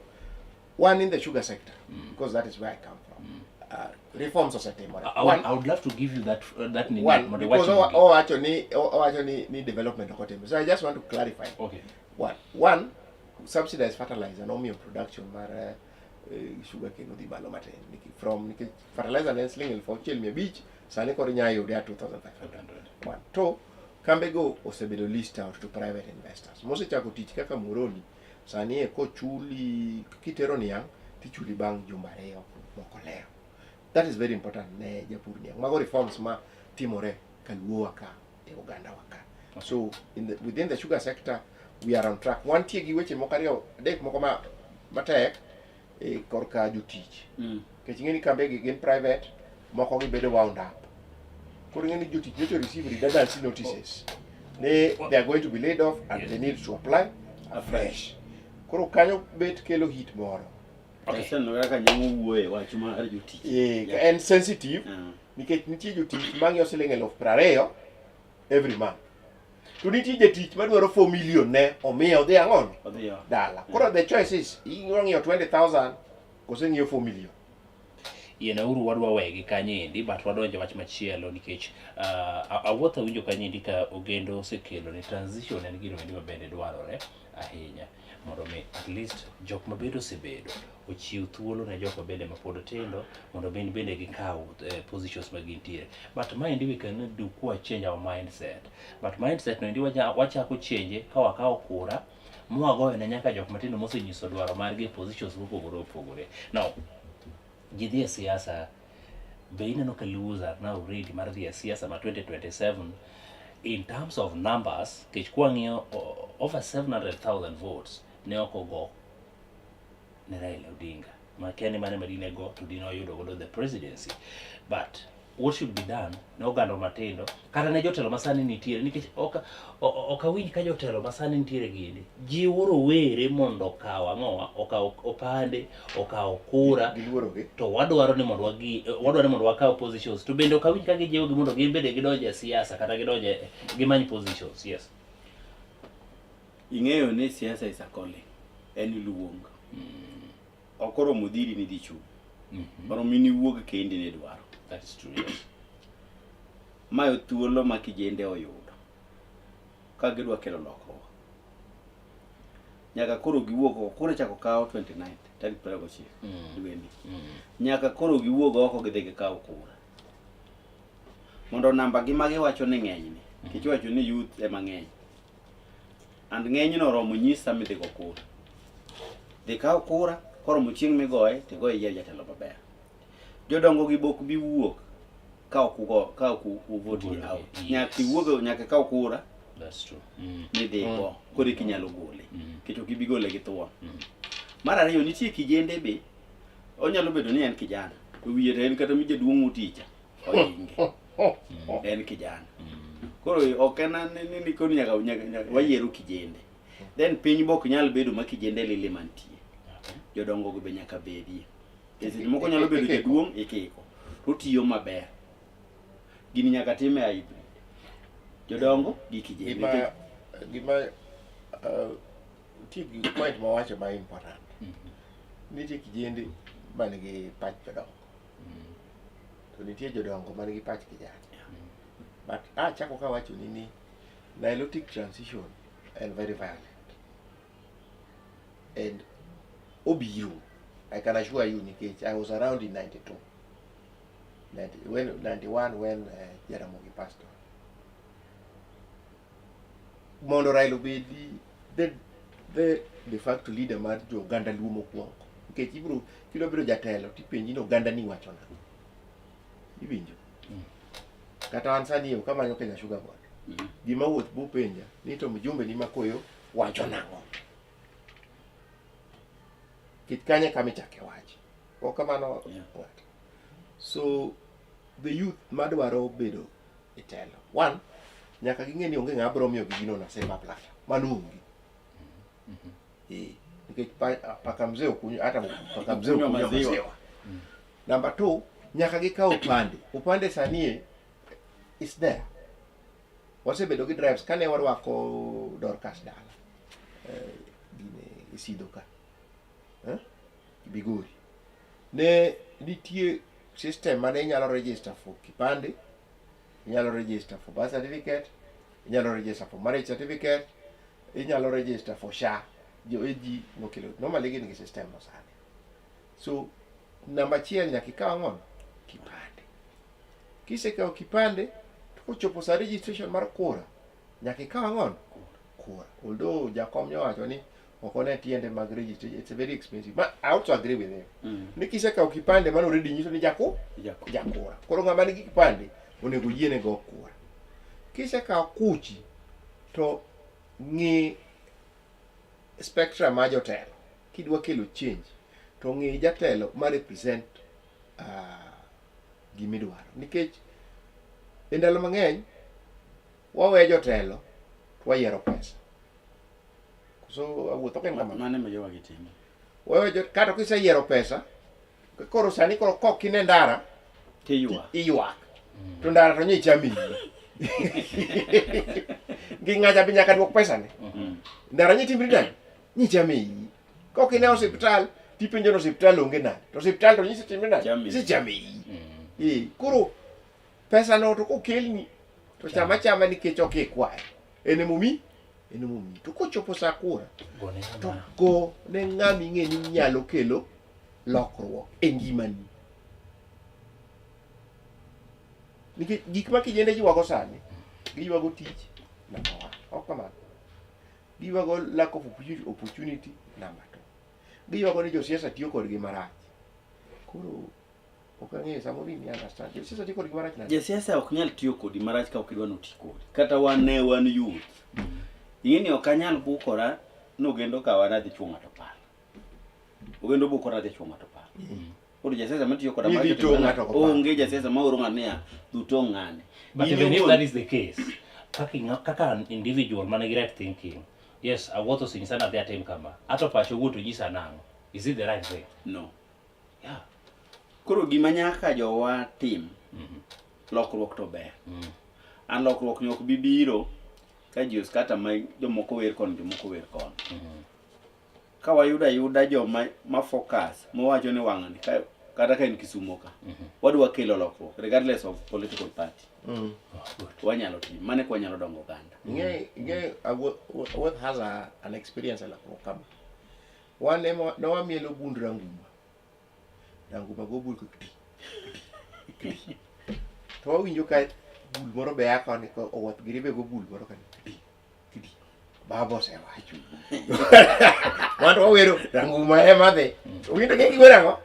one in the sugar sector, because that is where I come from, reform society I would love to give you that one because actually need development of whatever. So I just want to clarify. Okay. One subsidized fertilizer no mean production mara sugar cane udi malo mate from fertilizer and sling for chelmi beach sani kor nyayo dia 2500. One to kambego osebedo list out to private investors. Mose chako tich kaka Muroli sani e ko chuli kitero niang tichuli bang jumbareo mokoleo. That is very important ne japur niang. Mago reforms ma timore kaluo waka e Uganda waka. So within the sugar sector we are on track. One tie gi weche moko ariyo adek moko matek korka jotich. Kech ng'eni kambe gi gin private, moko gi bedo wound up. Koro ng'eni jotich need to receive redundancy notices. They are going to be laid off and they need to apply afresh. Koro kanyo bet kelo hit moro. Okay. Seno kaka nyango wuoye wach mar jotich. And sensitive nikech nitie jotich mang'iewo siling 20,000 every month. To nitie jatich madwaro 4 million ne omiyo odhi ang'on? Odhi dala. Koro the choice is ing'iewo 20,000 kose ng'iewo 4 million. Uru wadwa wegi kanyendi but wadonjo wach machielo nikech awuotho winjo kanyendi ka ogendo osekelo ni transition en gino mabende dwarore ahinya mondo mi at least jok mabedo osebedo ochiw thuolo ne jok mabende mapod tindo mondo bende gikaw positions magintiere. But mind we can do quite change our mindset. But mindset no ndi wachako change ka wakaw kura mwagoyo ne nyaka jok matindo mosenyiso dwaro margi positions mopogore. Now jidhi siasa be ineno ka loser now ready mar dhi siasa ma 2027 in terms of numbers kech kwang'io over 700,000 votes ne okogo ne Raila Odinga makeni mane madine go to dino yudo godo the presidency. But what should be done ne oganda matindo kata ne jotelo masani nitiere nikech okawinj ka jotelo masani nitiere gini jiworo were mondo kaw ang'owa okaw opande okaw kura to wadwaro ni mondo wakaw positions to bende okawinj ka gijiwo gi mondo gibede gidonje siasa kata gidonje gimany positions. Yes, ing'eyo ni siasa is a calling en luong okoro mudhiri ni dichu baro mini wuog kendi ne dwaro. That is true. Yes. Mayo thuolo ma kijende oyudo ka gidwa kelo lokruok nyaka koro giwuok oko koro chako kawo 29 tarik 29 dweni nyaka koro giwuok oko gidhi gikaw kura mondo namba gi magi wacho ni ng'eny ni kichwacho ni youth e mang'eny and ng'eny no romo nyisa midhi go kura dhi kaw kura koro muchieng migoye tigoye yier jatelo maber. Jodongo gi bok bi wuok ka ok vote out nyaka wuog nyaka kaw kura. That's true. Ni dego kore kinyalo gole kecho gibi gole gi thuon. Mar ariyo nitie kijende be onyalo bedo ni en kijana to wiye en kata mije duong' uticha oyinge en kijana koro ok en ni kon nyaka wayiero kijende then piny bok nyalo bedo ma kijende lile mantie jodongo go be nyaka bedie. Esi moko nyalo bedo jaduong' ikiko to tiyo maber gini nyaka time hybrid jodongo gi kijende gima tigi point mawacho ma important nitie kijende manigi pach jodongo to nitie jodongo manigi pach kijana. But chako ka wacho ni nilotic transition and very violent and obiro I can assure you nikech I was around in 92 91 when Jaramogi passed on. Mondo Raila obedi the facto leader mar jo Uganda luo mokwongo nikech kilo biro jatelo tipenji no Uganda ni wacho na ibinjo kata ansani kama nyoke Kenya Sugar Board gima wuoth bu penja ni to mjumbe ni makoyo wacho nang'o kit kanye kamichake wachi o kamano. So the youth madwaro bedo itelo one nyaka ging'e ni onge ng'abro miyo gino na sema plata manungi nikech paka mzee okunyo hata paka mzee okunyo maziwa. Number 2 nyaka gikaw upande sanie is there wasebedo gi drives kane warwako Dorcas dala gine isido ka Bigori ne nitie system mane inyalo register for kipande, inyalo register for birth certificate, inyalo register for marriage certificate, inyalo register for SHA joeji mokelo normally gin system no sani. So namba chiel nyaka ikaw ng'on kipande kisekaw kipande to chopo sa registration mar kura nyaka ikaw ng'on kura although jakom nyowacho ni okone tiende mag registration it's a very expensive but I also agree with him. Nikisekaw kipande mano already nyiso ni jakura koro ng'ama nigi kipande onego yiene go kura. Kisekawo kuchi to ng'i spectrum ma jotelo kidwa kelo change to ng'i jatelo ma represent gimidwaro, nikech e ndalo mang'eny wawe jotelo to wayiero pesa. So awuotho ken kama mane ma jowa gitimo wawe kata kiseyiero pesa koro sani koro kok ine ndara iyuak to ndara to nyichami gi ng'acha bi nyaka duok pesa ne ndara nyitimri nani nyichami kok ine osiptal tipenjo no osiptal onge nani to osiptal to nyisi timri nani ichami koro pesa no to kokelni to chama nikech ok ikwayo ene momi to kochopo saa kura to go ne ng'ami ng'e ni nyalo kelo lokruok e ngimani. Nikech gik ma kijende ywago sani giywago tich number 1 ok kamano, giywago lack of opportunity number 2, giywago ni josiasa tiyo kodgi marach. Koro ok ang'eyo samoro ni understand josiasa tiyo kodgi marach nade. Josiasa ok nyal tiyo kodi marach ka ok idwa ni oti kodi, kata wan youth ing'eni ok anyal bukora nogendo ka wan adhi chwo ng'ato pala, ogendo bukora adhi chwo ng'ato pala. Koro jasiasa matiyo koda marach onge jasiasa ma oro ng'ane duto ng'ane. But even if that is the case, kaka an individual man gi right thinking, yes, awuotho sing sana there time kama ato pacho wuoto nyisa nang'o, is it the right way? No. Yeah. Koro gima nyaka jowa tim lokruok to ber. An lokruok nyok bibiro ka ji kata ma jomoko wer kon jomoko wer kon. Ka wayuda joma ma focus mowacho ni wang'ani kata ka en Kisumo ka wadwa kelo lokruok regardless of political party. Wanyalo tim mane kwa nyalo dongo ganda. Nge what has an experience la kama one no wamielo bund ranguma go bul ko to winjo ka bul moro be akoni ko owuoth giribe go bul moro kan kidi babo se wacho wanto wero ranguma emadhe winjo ke gigorango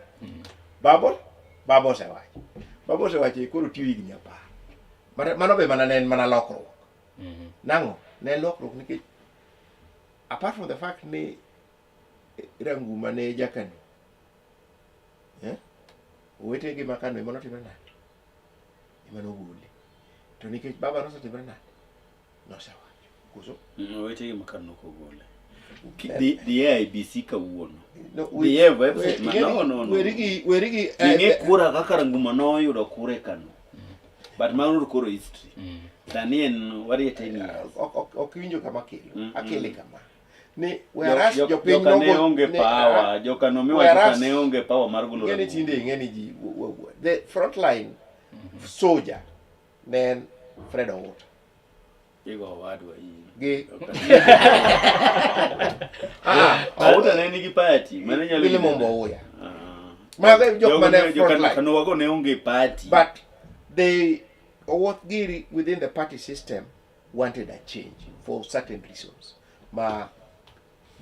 babo se wacho koro tiwi gi nyapa mano be mana lokruok nango ne lokruok nikech apart from the fact ni ranguma ne jakani owete gi makano mono timre nade imano gule to nikech baba no timre nade no se wacho kuso owete gi makano ko gule the IBC kawuono the have website no werigi ne kura kaka ranguma no yudo kure kano but manur koro history tani en warieteni ok winjo kama kelo akele kama ni whereas jopiny ne onge power jokano miwacho ne onge power mar golo ngeni tinde ngeni ji the front line soldier then Fred Owuor igo wadwa gi Owuor ne nigi party mane nyalo ile mombo uya maga jok mane front line kano wago ne onge party but they what giri within the party system wanted a change for certain reasons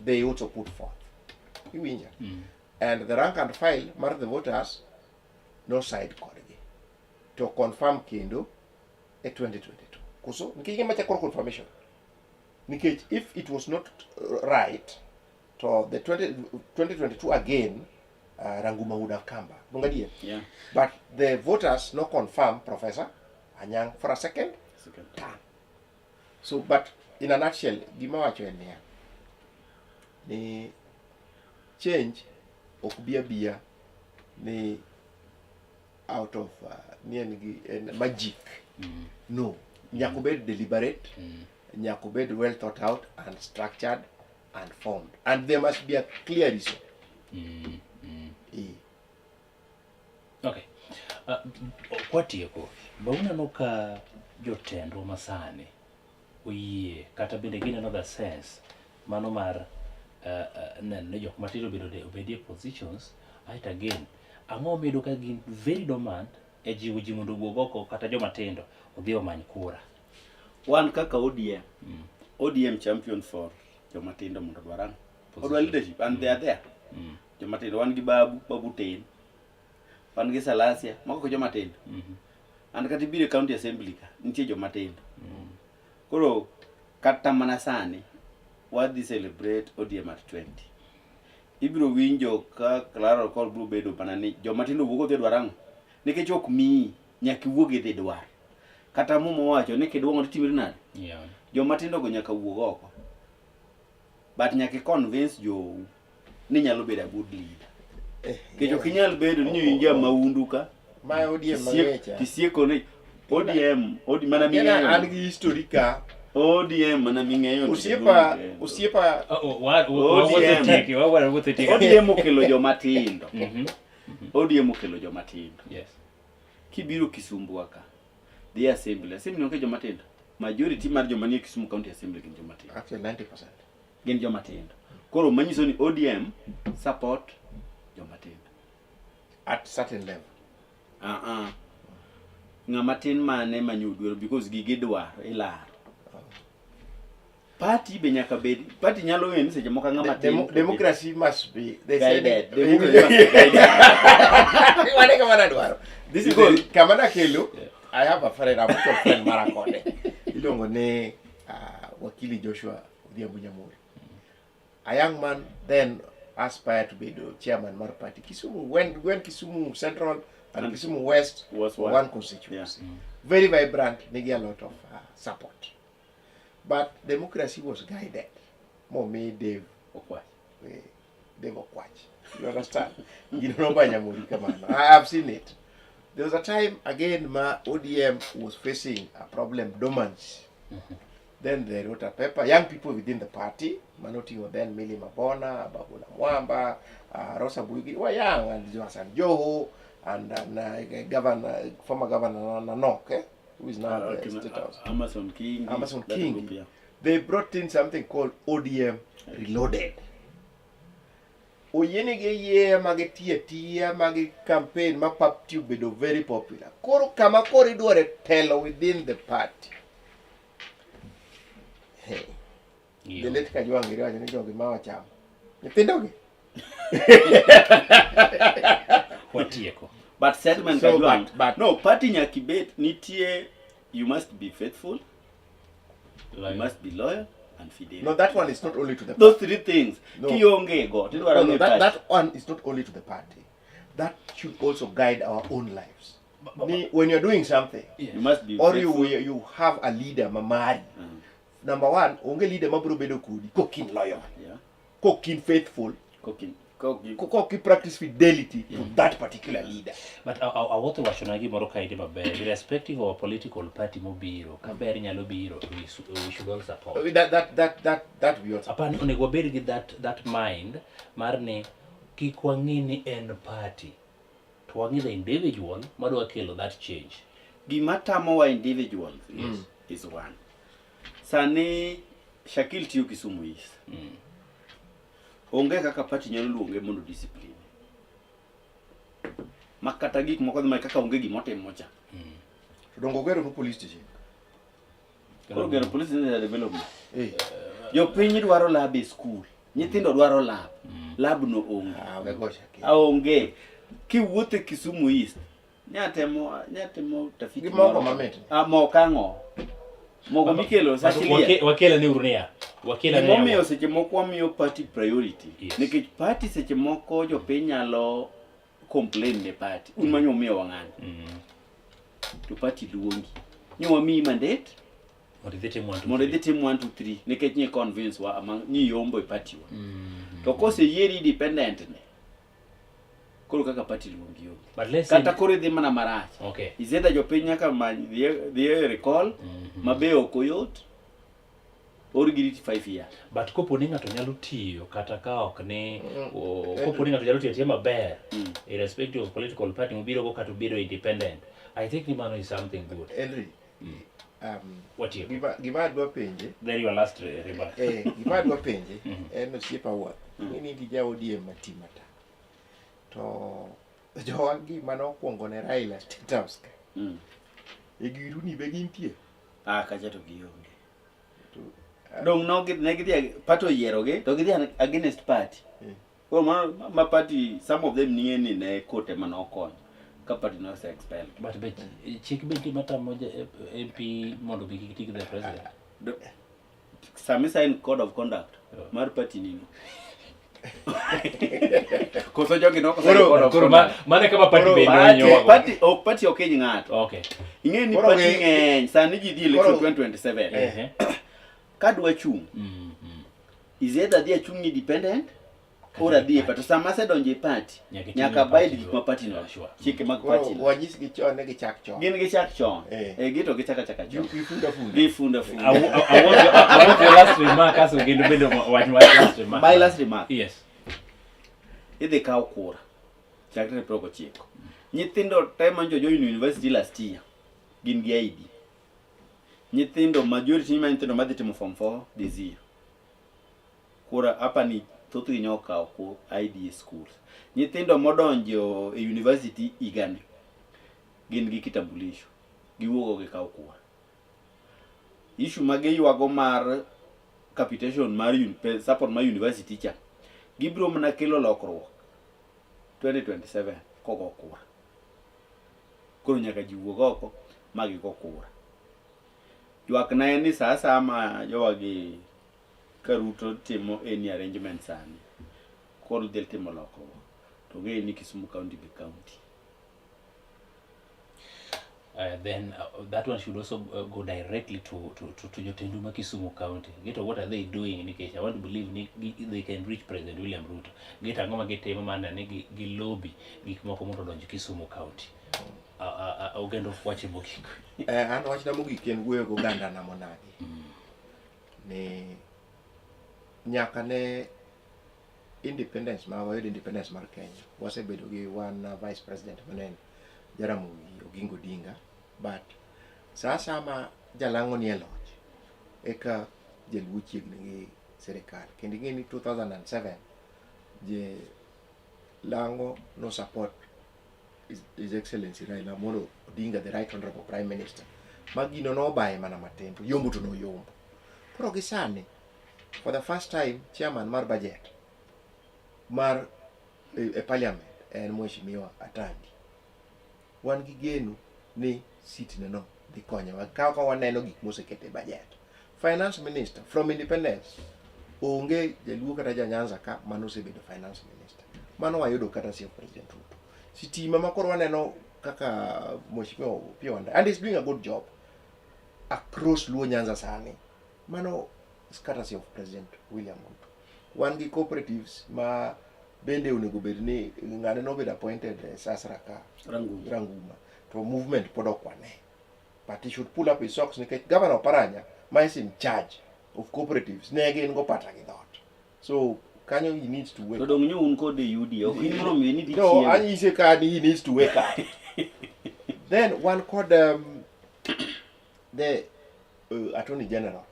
they also put forth and the rank and file mar the voters no side kodgi to confirm kendo e 2022 kuso nikige macha confirmation nikech if it was not right to the 2022 again ranguma would have come back bungadia but the voters no confirm Professor Anyang for a second term. So but in a nutshell gima wacho en ni change ok bia ni out of magic. No, nyaka bed deliberate, nyaka bed well thought out and structured and formed, and there must be a clear reason. Okay. Kwatieko bauneno ka jotendwa masani oyie kata bende gin another sense mano mar neno jok matindo obedie positions right again ang'o bedo ka gin very dormant e jiwo ji mondo owuog oko kata joma tindo odhi omany kura. Wan kaka ODM champion for joma tindo mondo dwaran odwa leadership and they are there. Joma tindo wan gi babu ten wan gi Salasia mako joma tindo and kata ibiro county assembly ka nitie joma tindo koro kata mana sani wadhi celebrate ODM at 20 ibiro winjo ka Clara Call bro bedo mana ni joma tindo wuok odhi dwarango nikech ok mi nyaka wuog idhi dwar kata mumo wacho ni kidwongo timire nade joma tindo go nyaka wuog oko but nyaka convince jo ni nyalo bedo a good leader kejo kinyal bedo ni nyinja maundu ka ma ODM mangecha tisieko ni ODM mana ming'eyo an gi history ka ODM mana ming'eyo osiepa ODM okelo joma tindo ODM okelo joma tindo Yes. kibiro Kisumu ka the assembly onke joma tindo majority mar joma nie Kisumu county assembly gin joma tindo actually 90% gin joma tindo koro manyiso ni ODM support joma tindo at certain level ng'ama tin mane manyudwero because gige dwaro ilar party be nyaka bed party nyalo wen seche moko ng'ama tin democracy must be they guided said democracy must be guided wane kama dwaro this is kama na kelo I have a friend a mutual friend marakode ilongo ne wakili Joshua Odhiambo Nyamuri a young man then aspired to be the chairman mar party Kisumu when Kisumu Central and Kisumu West was one constituency very vibrant negi a lot of support but democracy was guided more made Dave Okwach you understand you know by Nyamuri kamano I have seen it there was a time again ma ODM was facing a problem dormancy then they wrote a paper young people within the party Manoti then Millie Mabona Babula Mwamba Rosa Buigi were young and Johasan Joho and former governor Nanok who is now the State House Amason King they brought in something called ODM Reloaded oyenige ye magetia magi campaign ma pap tube bedo very popular koro kama koro idware telo within the party hey the late Kajwangiri wacho ni jogi ma wachamo nyithindogi Watieko. but segment So, Kajwang but- no party nyaki bet nitie you must be faithful Loyal. you must be loyal and fidel no that one is not only to the those three things No. kionge go tidwaro no, ni that one is not only to the party that should also guide our own lives when you're doing something you must be or faithful. you have a leader mamari number one onge leader mabro bedo kudi kokin loyal yeah kokin faithful cooking kokin practice fidelity to that particular leader But awuotho wachona gimoro kaidi maber irrespective of a political party mobiro kaber nyalo biro we should all support that we also apani onego wabed gi that mind mar ni kik wang'i ni en party to wang'i the individual madwa kelo that change. gima tamo wa individuals is one sani Shakil tiyo Kisumu East onge kaka party nyalo luonge mondo discipline makata gik moko ma kaka onge gimo timo cha to dongo gero no police station koro gero police is development eh jo piny dwaro lab e school nyithindo dwaro lab no onge we go Shakil aonge kiwuothe Kisumu East nyatemo tafiti Gimoko mamit. mokango mogo mikelo sachilia wakela ni urnia wakela ni momiyo seche moko wamiyo party priority Yes. nikech party seche moko jopiny nyalo complain ne party un manyo miyo wang'ani to party luongi nyo wamiyi mandate mondo idhi tim 1 2 3 nikech nye convince wa among nyi yombo e party wa to kose yieri independent ne koro kaka party luongi yo but let's say kata koro idhi mana marach okay izeda jopiny nyaka many the recall mabe okoyot or giriti 5 years but kopo ni ng'ato nyalo tiyo kata ka ok ni kopo ni ng'ato nyalo tiyo maber irrespective of political party mobiro go kata biro independent I think ni mano is something good. Henry What you gima adwa penje there your last remark gima adwa penje en osiepa wa ni di ja ODM matimata to jowangi manokuongo ne Raila State House ka e giru ni be gintie kacha to gionge dong no gid negidhi pato yieroge to gidhi against party ma party some of them nie ni ne kote manokonyo ka party no se expel. But chik be mata moja MP mondo be kik the president. Sami sign code of conduct mar party nini. Koso jogi no koso mane kama party be nyo party okay ngato. Okay. Ing'e ni party ng'eny sani ji dhi election 2027. Kadwa chung. Is either they chung independent or adhi but sama se donje party nyaka abide gik ma party no chike mag party no wanyis gi chon ne gi chak chon gin gi chak chon gito gi chaka chon gi funda I want your last remark as we get bedo wach last remark. My last remark. Yes. Idhi kaw kura chakre proko chiko nyithindo time jo university last year gin gi ID nyithindo majority ma nyithindo madhi timo form 4 this year kura hapa ni thoth gi nyoka ko ID schools nyithindo modonjo e university igani gin gi kitambulisho giwuogo gi kaw kura issue mage yuago mar capitation mar support mar university cha gibro mana kelo lokruok 2027 kogo kura koro nyaka jiwuog oko magi go kura ywak na en ni sasa ama jowagi karuto timo any arrangement sani koro del timo lokruok to ge ni Kisumu county be county. Then that one should also go directly to Jotenduma Kisumu County. Get what are they doing in case I want to believe they can reach President William Ruto. Get angoma get tema mana gi lobby gik moko mondo donjo Kisumu County. Ogendo wache mogik. An wach na mogik en wuoyo go ganda na monagi. Ni nyaka ne independence mar Kenya wasebedo gi one vice president manen Jaramogi Oginga Odinga but sasa ma jalango ni eloch eka jaluo chiegni gi serikal kendo ng'e ni 2007 je lango no support His Excellency Raila Amolo Odinga, the Right Honorable Prime Minister. Magino no bae mana matendo, yombo to no yombo. Koro gisani, for the first time, chairman mar budget, mar parliament, en Mheshimiwa Atandi. Wan gi geno ni sit no dhi konyowa ka waneno gik mosekete budget. Finance Minister from independence onge jaluo kata janyanza ka mano osebedo finance minister. Mano wayudo kata sio President Ruto. Sitima makoro waneno kaka Mheshimiwa Pionda and he's doing a good job across Luo Nyanza sani. Mano kata sio President William Ruto. Wan gi cooperatives ma bende onego bed ni ng'ane no bed appointed Sasraka Ranguma to movement podokwane. But he should pull up his socks nikech Governor Paranya ma is in charge of cooperatives nege ngo pata gi dot. So Kanyo he needs to wake up. No, and he said he needs to wake up. Then one called the Attorney General,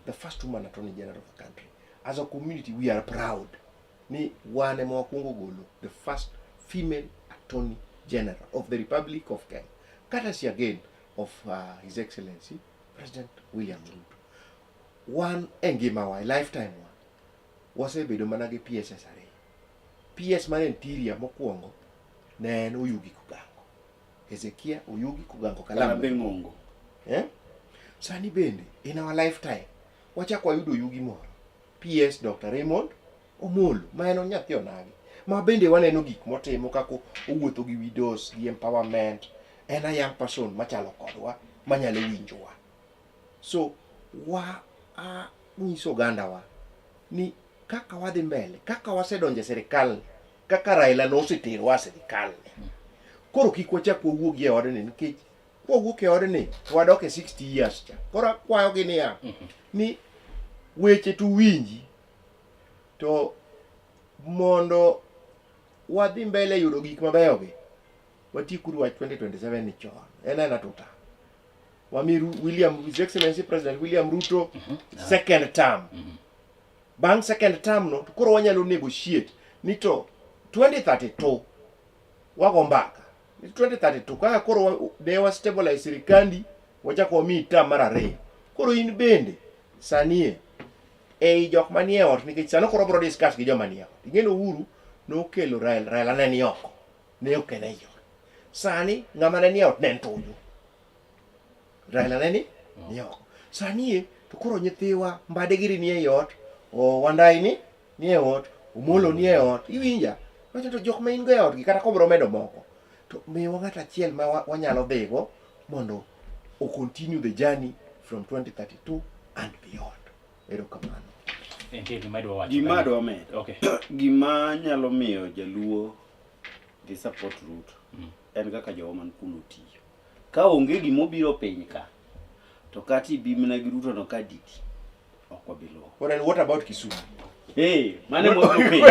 the first woman Attorney General of the country. As a community, we are proud. Ni wane mwakungo golo, the first female Attorney General of the Republic of Kenya. Courtesy again of His Excellency President William Ruto. One engemawa, lifetime one. Wasebedo manage PSSRA. PS mane interior mokwongo ne en Oyugi Kugango. Hezekia Oyugi Kugango Kalambe Ngongo. Sani bende in our lifetime wachako wayudo Oyugi moro. PS Dr. Raymond Omolo ma en nyathi onagi. Ma bende waneno gik motimo kako owuotho gi widows gi empowerment. En a young person machalo kodwa manyalo winjowa. So nyiso gandawa ni kaka wadhi mbele, kaka wasedonje serikal, kaka Raila no osetero wa serikal. Koro kik wachak wawuogi e odni nikech kwawuok e odni wadok e 60 years cha. Koro kwayo gi niya ni weche tu winji to mondo wadhi mbele yudo gik mabeyo gi. Watikuru wach 2027 ni chon. Ena tuta. Wamiru His Excellency President William Ruto second term. Bang second term no koro wanyalo negotiate ni to 2032 wago mbaka 2032 kaka koro de wa stabilize sirikandi wachako mi term mar ariyo koro in bende sanie jok manie ot nikech sano koro bro discuss gi joma nie ot ingeno Uhuru no kelo Raila ne ni oko ne okene yo Sani ng'ama ne ni ot ne ntuju. Raila ne ni oko. Sani to koro nyithiwa mbade giri ni e ot, o Wandai ni e ot, Omolo ni e ot. Iwinja? Wacho to jok ma in go e ot gi kata kobro medo moko. To miwa ng'at achiel ma wanyalo dhigo mondo o continue the journey from 2032 and beyond. Erokamano. Gima adwa medo. Okay. Gima nyalo miyo jaluo gi support Ruto en kaka jowa man kuno tiyo. Ka onge gimobiro piny ka, to kati bimna gi Ruto no kaditi ok wabilo. What about Kisumu? Hey, mane mo piny.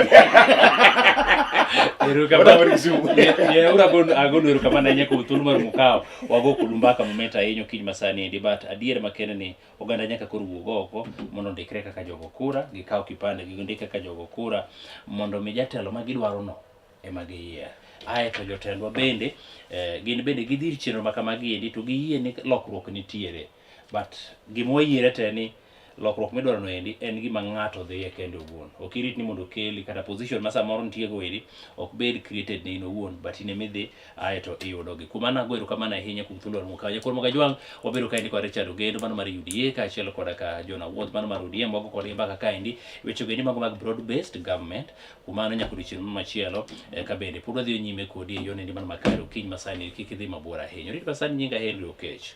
Agonu erokamano ahinya kuom thuolo mar mukawa wago kodu mbaka momenta ahinya kiny masani endi, but adier makende ni oganda nyaka koro wuog oko mondo ndikre kaka jogo kura, gikaw kipande gindike kaka jogo kura mondo mi jatelo ma gidwaro no ema giyier. Ae to jotendwa bende gin bende gidhir chenro makamagi endi to giyie ni lokruok nitiere, but gima wayiere te ni lokruok midwaro no endi en gima ng'ato dhiye kende owuon. Ok irit ni mondo keli kata position ma samoro nitie go endi ok bed created ne in owuon, but in emidhi ae to iyudogi. Kuma nago erokamano ahinya kuom thuolo mar mukawa. Jakor Jwang' wabedo kaendi kod Richard Ogendo mano mar UDA kaachiel koda ka John Awuoth mano mar ODM, wago kodgi mbaka kaendi weche go endi mago mag broad based government. Kumano nyaka odiochieng' machielo ka bende pod wadhi nyime kodi e yore endi mano makare kiny masani kik idhi mabor ahinya. Rit masani nyinga Henry Okech.